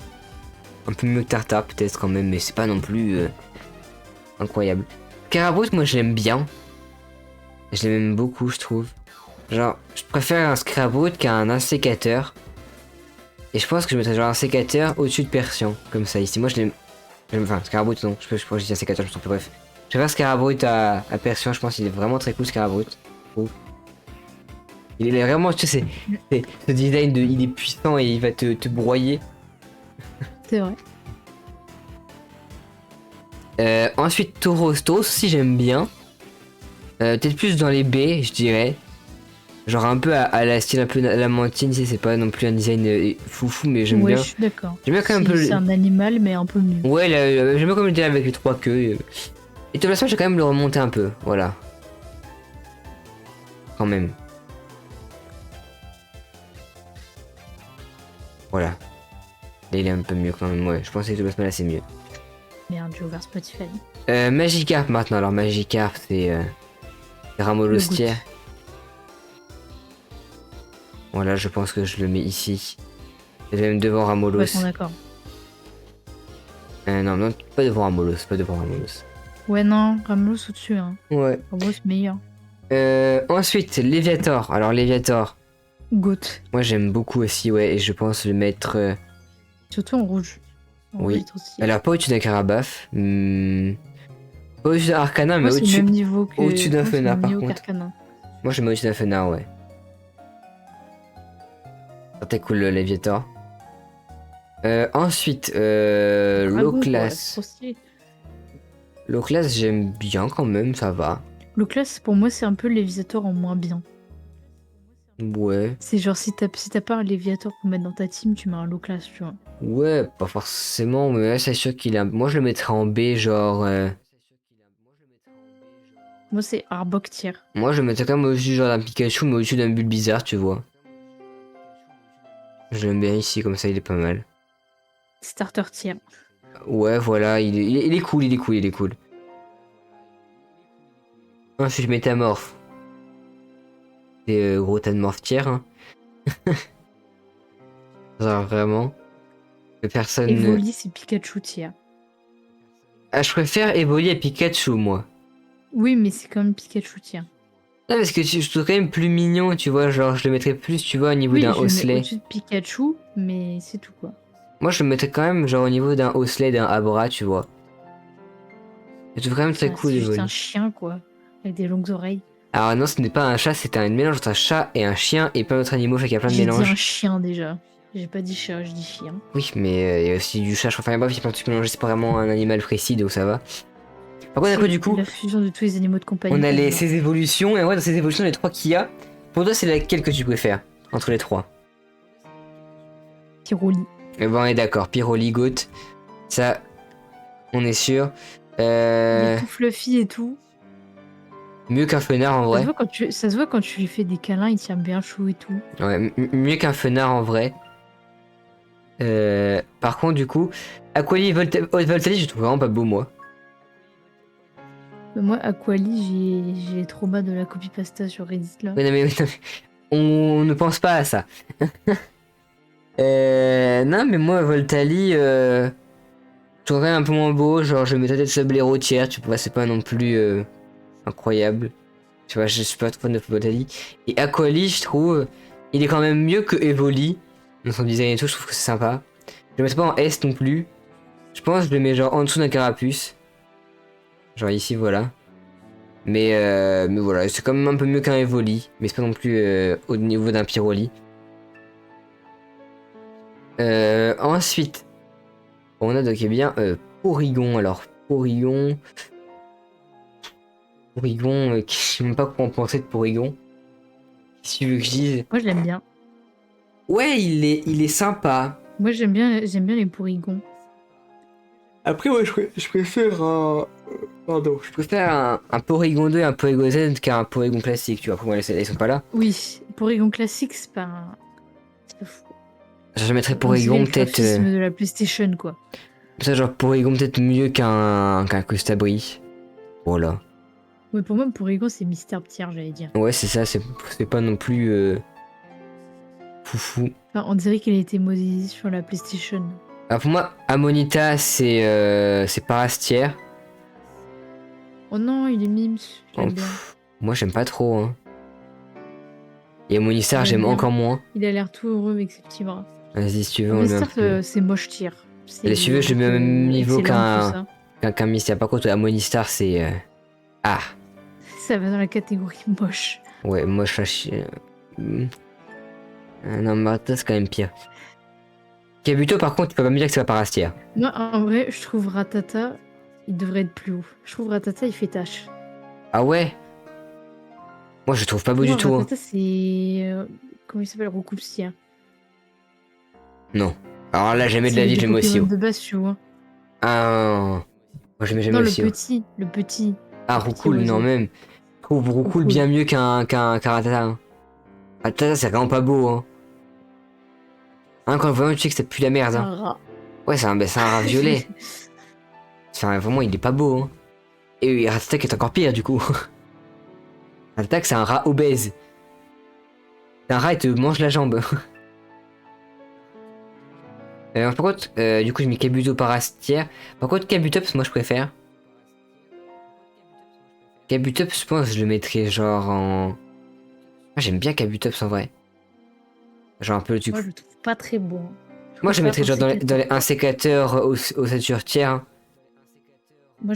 Un peu mieux que Tartare, peut-être quand même, mais c'est pas non plus incroyable. Scarabrut, moi je l'aime bien. Je l'aime beaucoup, je trouve. Genre, je préfère un Scarabrut qu'un insécateur. Et je pense que je mettrais genre un sécateur au-dessus de Persian, comme ça ici. Moi je l'aime. Enfin, Scarabrut, non, je pense que je dis un sécateur, je me trompe, bref. Je préfère Scarabrut à Persian, je pense qu'il est vraiment très cool Scarabrut. Je trouve. Il est vraiment, tu sais, ce design de. Il est puissant et il va te broyer.
C'est vrai.
Ensuite, Tauros. Tauros aussi, j'aime bien. Peut-être plus dans les baies, je dirais. Genre un peu à la style un peu la mantine, c'est pas non plus un design foufou, mais j'aime
Ouais,
bien.
je suis d'accord.
J'aime bien quand même un peu.
C'est un animal, mais un peu mieux.
Ouais, j'aime bien comme il était avec les trois queues. Et de toute façon, j'ai quand même le remonter un peu, voilà. Quand même. Voilà. Là, il est un peu mieux quand même, ouais. Je pensais que là c'est mieux.
Merde, j'ai ouvert Spotify.
Magikarp maintenant. Alors, Magikarp, c'est Ramolostier. Voilà, je pense que je le mets ici. Et même devant Ramolos.
Ouais, on est d'accord.
Non, pas devant Ramolos, pas devant Ramolos.
Ouais, non, Ramos au-dessus. Hein.
Ouais.
Ramos meilleur.
Ensuite, Léviator. Alors, Léviator.
Goat.
Moi, j'aime beaucoup aussi, ouais. Et je pense le mettre.
Surtout en rouge. En
Oui.
rouge, il est trop stylé.
Alors, pas au-dessus d'un Carabaf. Pas au-dessus d'un Arcana, mais
Moi, c'est le
au-dessus.
même niveau que.
au-dessus d'un
moi, c'est le
Fena,
même
par
niveau
contre.
qu'Arcana.
Moi, je mets au-dessus d'un Fena, ouais. C'était cool, le Léviator. Ensuite,
Dragon,
low
quoi,
class.
c'est trop stylé.
Low class, j'aime bien quand même, ça va.
Le class, pour moi, c'est un peu le Léviator en moins bien.
Ouais.
C'est genre, si t'as pas un Léviator pour mettre dans ta team, tu mets un low class, tu vois.
Ouais, pas forcément, mais là, c'est sûr qu'il a. Moi, je le mettrais en B, genre.
Moi, c'est Arbok tier.
Moi, je le mettrais quand même au-dessus genre d'un Pikachu, mais au-dessus d'un Bulbizarre, tu vois. Je l'aime bien ici, comme ça, il est pas mal.
Starter tier.
Ouais, voilà, il est cool, il est cool. Ensuite, Métamorphe. C'est gros Tanmorph tiers, hein. Genre, vraiment. Personne.
Evoli, c'est Pikachu tier.
Ah, je préfère Evoli à Pikachu, moi.
Oui, mais c'est quand même Pikachu tier.
Non, parce que je trouve quand même plus mignon, tu vois. Genre, je le mettrais plus, tu vois, au niveau
Oui,
d'un
je le mets
Osley.
au-dessus de Pikachu, mais c'est tout, quoi.
Moi, je le mettrais quand même, genre, au niveau d'un Osley, d'un Abra, tu vois. Je trouve quand même très
Enfin,
cool,
c'est juste
Evoli.
un chien, quoi. Avec des longues oreilles.
Alors, non, ce n'est pas un chat, c'est un mélange entre un chat et un chien et plein d'autres animaux, fait qu'il y a plein de
J'ai dit un
mélanges.
chien, déjà. J'ai pas dit chat, je dis chien.
Oui, mais il y a aussi du chat. Enfin bref, il y a plein de trucs mélangés. C'est pas vraiment un animal précis, donc ça va. Par contre, après, du coup,
La fusion de tous les animaux de compagnie.
on a
ça me va.
ces évolutions. Et ouais, dans ces évolutions, les 3 qu'il y a, pour toi, c'est laquelle que tu préfères entre les 3?
Tiroli.
Eh ben, on est d'accord. Pyroli, Goat. Ça, on est sûr.
Il est tout fluffy et tout.
Mieux qu'un fenard en vrai.
Ça se voit quand tu lui fais des câlins, il tient bien chaud et tout.
Ouais, mieux qu'un fenard en vrai. Par contre, du coup, Aquali et Voltali, je trouve vraiment pas beau, moi.
Mais moi, Aquali, j'ai les traumas de la copypasta sur Reddit là.
Oui, non, mais, on ne pense pas à ça. Non, mais moi, Voltali, je trouverais un peu moins beau. Genre, je mettrais peut-être Sablé Rotière, tu vois, c'est pas non plus incroyable. Tu vois, je suis pas trop fan de Voltali. Et Aquali, je trouve, il est quand même mieux que Evoli. Dans son design et tout, je trouve que c'est sympa. Je le mettrais pas en S non plus. Je pense que je le mets genre en dessous d'un carapuce. Genre ici, voilà. Mais voilà, c'est quand même un peu mieux qu'un Evoli. Mais c'est pas non plus au niveau d'un Pyroli. Ensuite, on a donc eh bien Porygon. Alors, Porygon, je sais même pas quoi en penser de Porygon. Si tu veux que je dise.
Moi, je l'aime bien.
Ouais, il est sympa.
Moi, j'aime bien les Porygons.
Après, moi, je préfère un. Pardon. Je préfère un Porygon 2 et un Porygon Z qu'un Porygon classique, tu vois. Après, moi, ils sont pas là.
Oui, Porygon classique, c'est pas un... C'est pas fou.
Je mettrais
On dirait
Porygon
le
peut-être.
graphisme de la PlayStation, quoi.
Ça, genre Porygon peut-être mieux qu'un Costabri. Voilà.
Ouais, pour moi, Porygon, c'est Mister Tier, j'allais dire.
Ouais, c'est ça, c'est pas non plus foufou.
Enfin, on dirait qu'il a été modélisé sur la PlayStation.
Alors pour moi, Amonita, c'est Parastière.
Oh non, il est mimes,
Oh,
j'aime bien.
moi, j'aime pas trop. Hein. Et Amonistar,
J'aime
j'aime
bien.
encore moins.
Il a l'air tout heureux avec ses petits bras.
Vas-y, si tu veux, on le met un
Mister,
peu.
c'est moche tier.
Allez, si tu veux, je le mets au même niveau
excellent, tout ça.
qu'un Mystère. Par contre, Amonistar, c'est. Ah,
Ça va dans la catégorie moche.
ouais, moche à chier. Non, Martha, c'est quand même pire. Kabuto, par contre, tu peux pas me dire que c'est pas Parastière.
Moi, en vrai, je trouve Ratata, il devrait être plus haut. Je trouve Ratata, il fait tâche.
Ah ouais? Moi, je le trouve pas beau du tout. Hein.
Ratata, c'est... comment il s'appelle? Roucoupsia.
Non. Alors là, jamais de la
C'est
vie,
des
je le mets aussi
Pokémon
haut.
de base, tu vois.
Ah, moi, je le mets jamais
Non,
aussi haut.
le petit.
Ah,
le petit
Roucoule, non,
oiseau.
même. Je trouve Roucoule
Roucoule.
bien mieux qu'un Rattata. Hein. Rattata, c'est vraiment pas beau. Hein. Hein, quand vraiment, tu sais que ça pue la merde.
C'est
Hein.
un rat.
Ouais, c'est un rat violet. Enfin, vraiment, il est pas beau. Hein. Et Rattata qui est encore pire, du coup. Rattata, c'est un rat obèse. C'est un rat, il te mange la jambe. Par contre, du coup, je mets Kabuto Parastière. Par contre, Kabutops, moi, je préfère. Kabutops, je pense, je le mettrais genre en. Moi, j'aime bien Kabutops en vrai. Genre un peu le truc.
Moi, je le trouve pas très bon.
Moi, je le mettrais
préfère
genre dans les
un
insécateurs au ossature tiers. Hein.
Moi,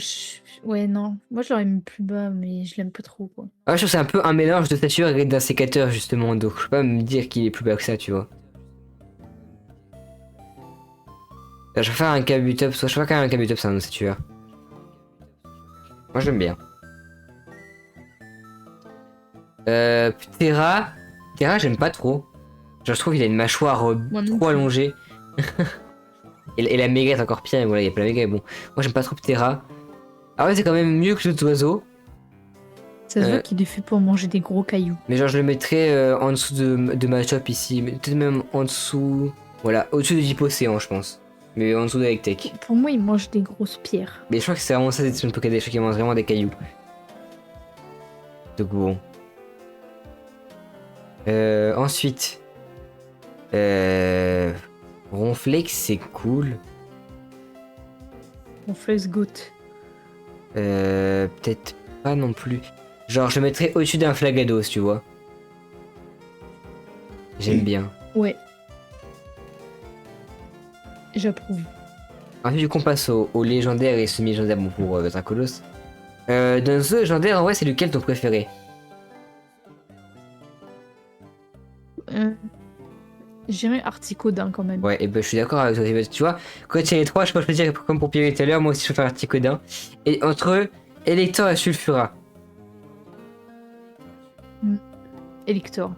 ouais, non. Moi, je l'aurais mis plus bas, mais je l'aime pas trop, quoi.
Ah, je trouve que c'est un peu un mélange de stature et d'insécateur, justement. Donc, je peux pas me dire qu'il est plus bas que ça, tu vois. Je vais faire un Kabutops, soit je vais faire un Kabutops, c'est un ossature. Moi, j'aime bien. Terra. Terra, j'aime pas trop. Genre, je trouve qu'il a une mâchoire trop allongée. et la méga est encore pire, mais voilà, il y a pas la méga, mais bon. Moi, j'aime pas trop Terra. Ah ouais, c'est quand même mieux que l'autre oiseau.
Ça se voit qu'il est fait pour manger des gros cailloux.
Mais genre, je le mettrais en dessous de ma top ici. Peut-être même en dessous. Voilà, au-dessus de Dippocéan, je pense. Mais en dessous d'Electek.
Pour moi, il mange des grosses pierres.
Mais je crois que c'est vraiment ça, c'est une Pokédex, je crois qu'il mange vraiment des cailloux. Donc bon. Ensuite. Ronflex, c'est cool.
Ronflex Goat.
Peut-être pas non plus. Genre, je le mettrais au-dessus d'un Flagados, tu vois. J'aime bien.
Ouais. J'approuve.
Ensuite, du coup, on passe au légendaire et semi-légendaire bon, pour Dracolos. Dans ce légendaire, en vrai, c'est lequel ton préféré?
J'irais Articodin quand même.
Ouais, et ben je suis d'accord avec toi. Tu vois, quand il y a les trois, je peux choisir comme pour Pierre tout à l'heure, moi aussi je préfère Articodin. Et entre eux, Elector et Sulfura.
Elector.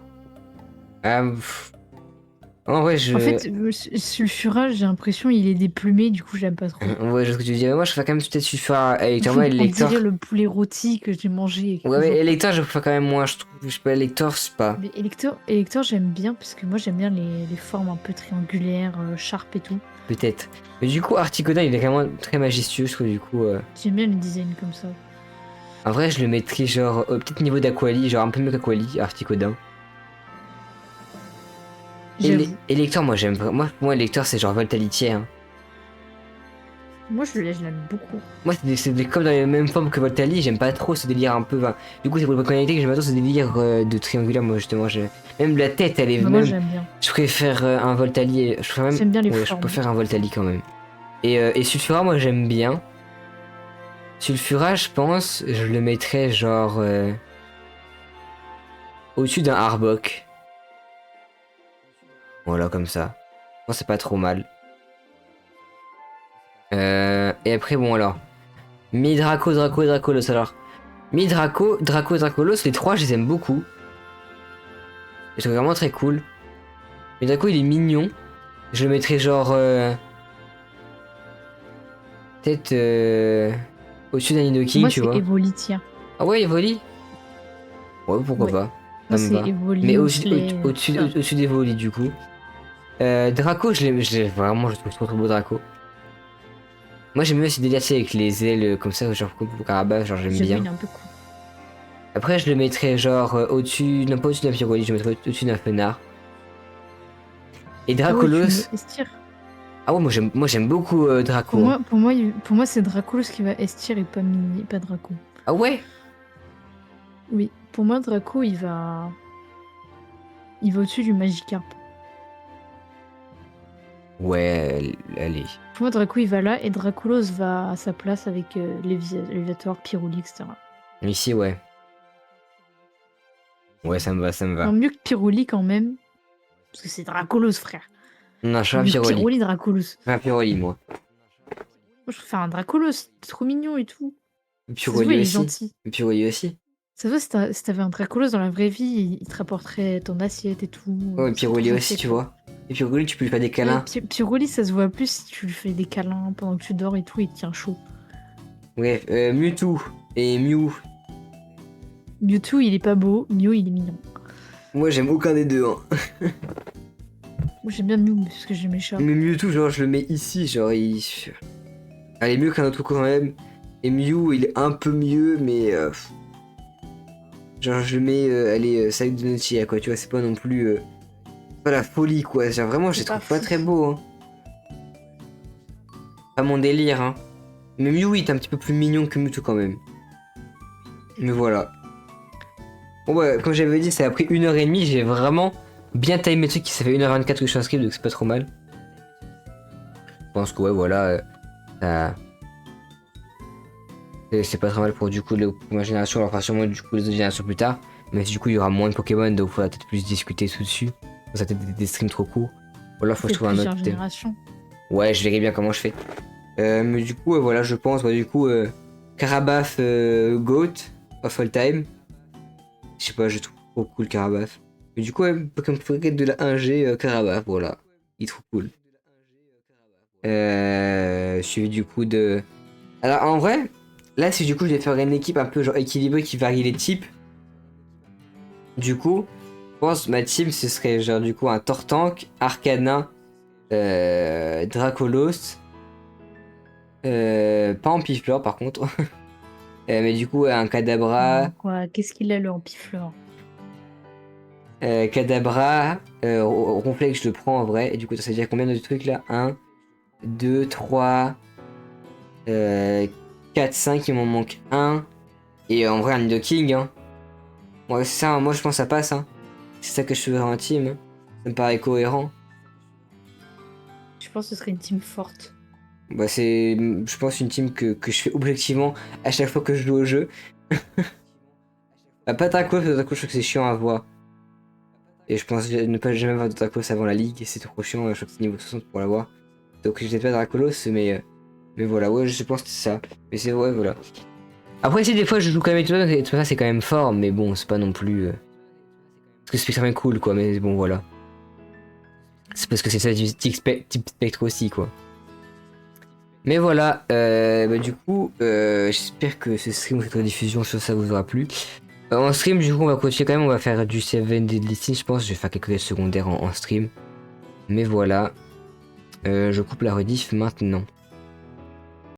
Pff, en vrai,
En fait, Sulfura, j'ai l'impression il est déplumé, du coup j'aime pas trop.
Ouais, je vois ce que tu dis. Mais moi, je préfère quand même peut-être Sulfura et Elector. Moi,
On
Elector.
dirait le poulet rôti que j'ai mangé il y a
Ouais,
quelques
mais
jours.
Elector, je préfère quand même moins, je trouve. Je sais pas, Elector, c'est pas.
Mais Elector j'aime bien parce que moi j'aime bien les formes un peu triangulaires, sharp et tout.
Peut-être. Mais du coup, Articodin, il est vraiment très majestueux, je trouve. Du coup,
J'aime bien le design comme ça.
en vrai, je le mettrais genre au petit niveau d'Aquali, genre un peu mieux qu'Aquali, Articodin.
J'avoue.
Elector, moi, j'aime vraiment. Moi, pour moi, Elector, c'est genre Voltalitier. Hein.
Moi je l'aime beaucoup.
Moi, comme dans les mêmes formes que Voltali, j'aime pas trop ce délire un peu. Enfin, du coup, c'est pour le Pokémon que j'aime pas trop ce délire de triangulaire, moi, justement. Même la tête, elle est
Bah, moi
même.
j'aime bien.
Je préfère un Voltali. Je préfère même.
J'aime bien les
Ouais, je
formes.
préfère un Voltali quand même. Et Sulfura, moi, j'aime bien. Sulfura, je pense, je le mettrais genre. Au-dessus d'un Arbok. Voilà, comme ça. Je pense que c'est pas trop mal. Et après, bon, alors. Mi-Draco, Draco, Dracolos. Alors, Mi-Draco, Draco, Dracolos, les trois, je les aime beaucoup. Je trouve vraiment très cool. Mi-Draco, il est mignon. Je le mettrais genre. Peut-être. Au-dessus d'un
Pour
Nidoking,
moi
tu
c'est
vois.
Evolitia.
Ah ouais, Evoli? Ouais, pourquoi
Ouais.
pas. Ça
Moi
me
c'est
va.
Evoli,
Mais au-dessus
Huxley, tout ça.
au-dessus d'Evoli, du coup. Draco, vraiment, je trouve trop beau Draco. Moi j'aime bien ce délire tu sais, avec les ailes comme ça, genre comme pour Carabas, genre j'aime
J'avoue
bien.
il est un peu cool.
Après je le mettrais genre au-dessus, non pas au-dessus d'un Pyroli, je le mettrais au-dessus d'un Fenard. Et
Ah ouais tu mets
Dracolos,
Estir.
ah ouais moi j'aime beaucoup
Pour
Draco. Hein.
moi, c'est Dracolos qui va Estir et pas Draco.
Ah ouais?
Oui, pour moi Draco il va au-dessus du Magikarp.
Ouais, allez.
Pour moi Draco il va là et Dracolos va à sa place avec Léviator, Pyroli, etc.
Ici ouais. Ouais ça me va, ça me
Enfin
va.
mieux que Pyroli quand même, parce que c'est Dracolos frère.
Non, je suis un
Mieux que
Pyroli.
Pyroli, Dracolos.
Je suis un Pyroli moi.
Moi je préfère un Dracolos, c'est trop mignon et tout. Ça se voit
Pyroli
il est
aussi.
gentil.
Pyroli aussi.
Ça va, si t'avais un Dracolos dans la vraie vie, il te rapporterait ton assiette et tout.
Ouais,
Il serait trop
Pyroli aussi
gentil
tu
avec toi.
vois. Et Pyroli tu peux lui faire des
Ouais,
câlins.
Pyroli, ça se voit plus si tu lui fais des câlins pendant que tu dors et tout, il te tient chaud.
Ouais, Mewtwo et Mew.
Mewtwo, il est pas beau, Mew, il est mignon.
Moi j'aime aucun des deux. Hein.
Moi, j'aime bien Mew parce que j'aime les chats.
Mais Mewtwo, genre, je le mets ici, genre, elle est mieux qu'un autre quand même. Et Mew, il est un peu mieux, mais. Genre, je le mets, allez, sac de Notia, quoi, tu vois, c'est pas non plus. Pas la folie, quoi. Genre, vraiment, je les
C'est pas
trouve pas
fou.
très beaux, hein. Pas mon délire, hein. Mais Mew, il est un petit peu plus mignon que Mewtwo quand même. Mais voilà. Bon, bah, comme j'avais dit, ça a pris 1h30, j'ai vraiment bien timé le truc, ça fait 1h24 que je suis inscrit, donc c'est pas trop mal. Je pense que, ouais, voilà. Ça. C'est pas très mal pour du coup ma génération, alors enfin sûrement du coup les autres générations plus tard. Mais du coup il y aura moins de Pokémon, donc il faudra peut-être plus discuter tout dessus. Ça peut-être des streams trop courts. Ou alors faut que je
C'est
trouve un
plusieurs
autre thème.
générations.
Ouais, je verrai bien comment je fais. Mais du coup voilà, je pense du coup Carabaf Goat of all time. Je sais pas, je trouve trop cool Carabaf. Mais du coup Pokémon préféré de la 1G Carabaf, voilà. Il est trop cool. Suivi du coup de. Alors en vrai, là si du coup je vais faire une équipe un peu genre équilibrée qui varie les types. Du coup, je pense ma team ce serait genre du coup un Tortank, Arcanin, Dracolos, pas en Pifleur par contre, mais du coup un Kadabra,
Quoi, qu'est-ce qu'il a le Ampiflore?
Kadabra, Ronflex je le prends en vrai, et du coup ça veut dire combien de trucs là? 1, 2, 3, 4, 5, il m'en manque un. Et en vrai, un Nidoking, hein. Ouais, c'est ça, moi je pense que ça passe, hein. C'est ça que je ferais en team. Hein. Ça me paraît cohérent.
Je pense que ce serait une team forte.
Bah, c'est, je pense, une team que je fais objectivement à chaque fois que je joue au jeu. Bah, pas Draco, parce que Draco, je trouve que c'est chiant à voir. Et je pense ne pas jamais avoir de Dracolos avant la ligue, et c'est trop chiant, je crois que c'est niveau 60 pour l'avoir. Donc j'étais pas Dracolos, mais voilà, ouais, je pense que c'est ça. Mais c'est ouais, voilà. Après, si des fois je joue quand même Etouana, et tout ça c'est quand même fort, mais bon, c'est pas non plus. Parce que c'est quand même cool, quoi, mais bon, voilà. C'est parce que c'est ça type spectre aussi, quoi. Mais voilà, du coup, j'espère que ce stream ou cette rediffusion, ça vous aura plu. En stream, du coup, on va continuer quand même, on va faire du 7 Deadly Sins, je pense, je vais faire quelques secondaires en stream. Mais voilà, je coupe la rediff maintenant.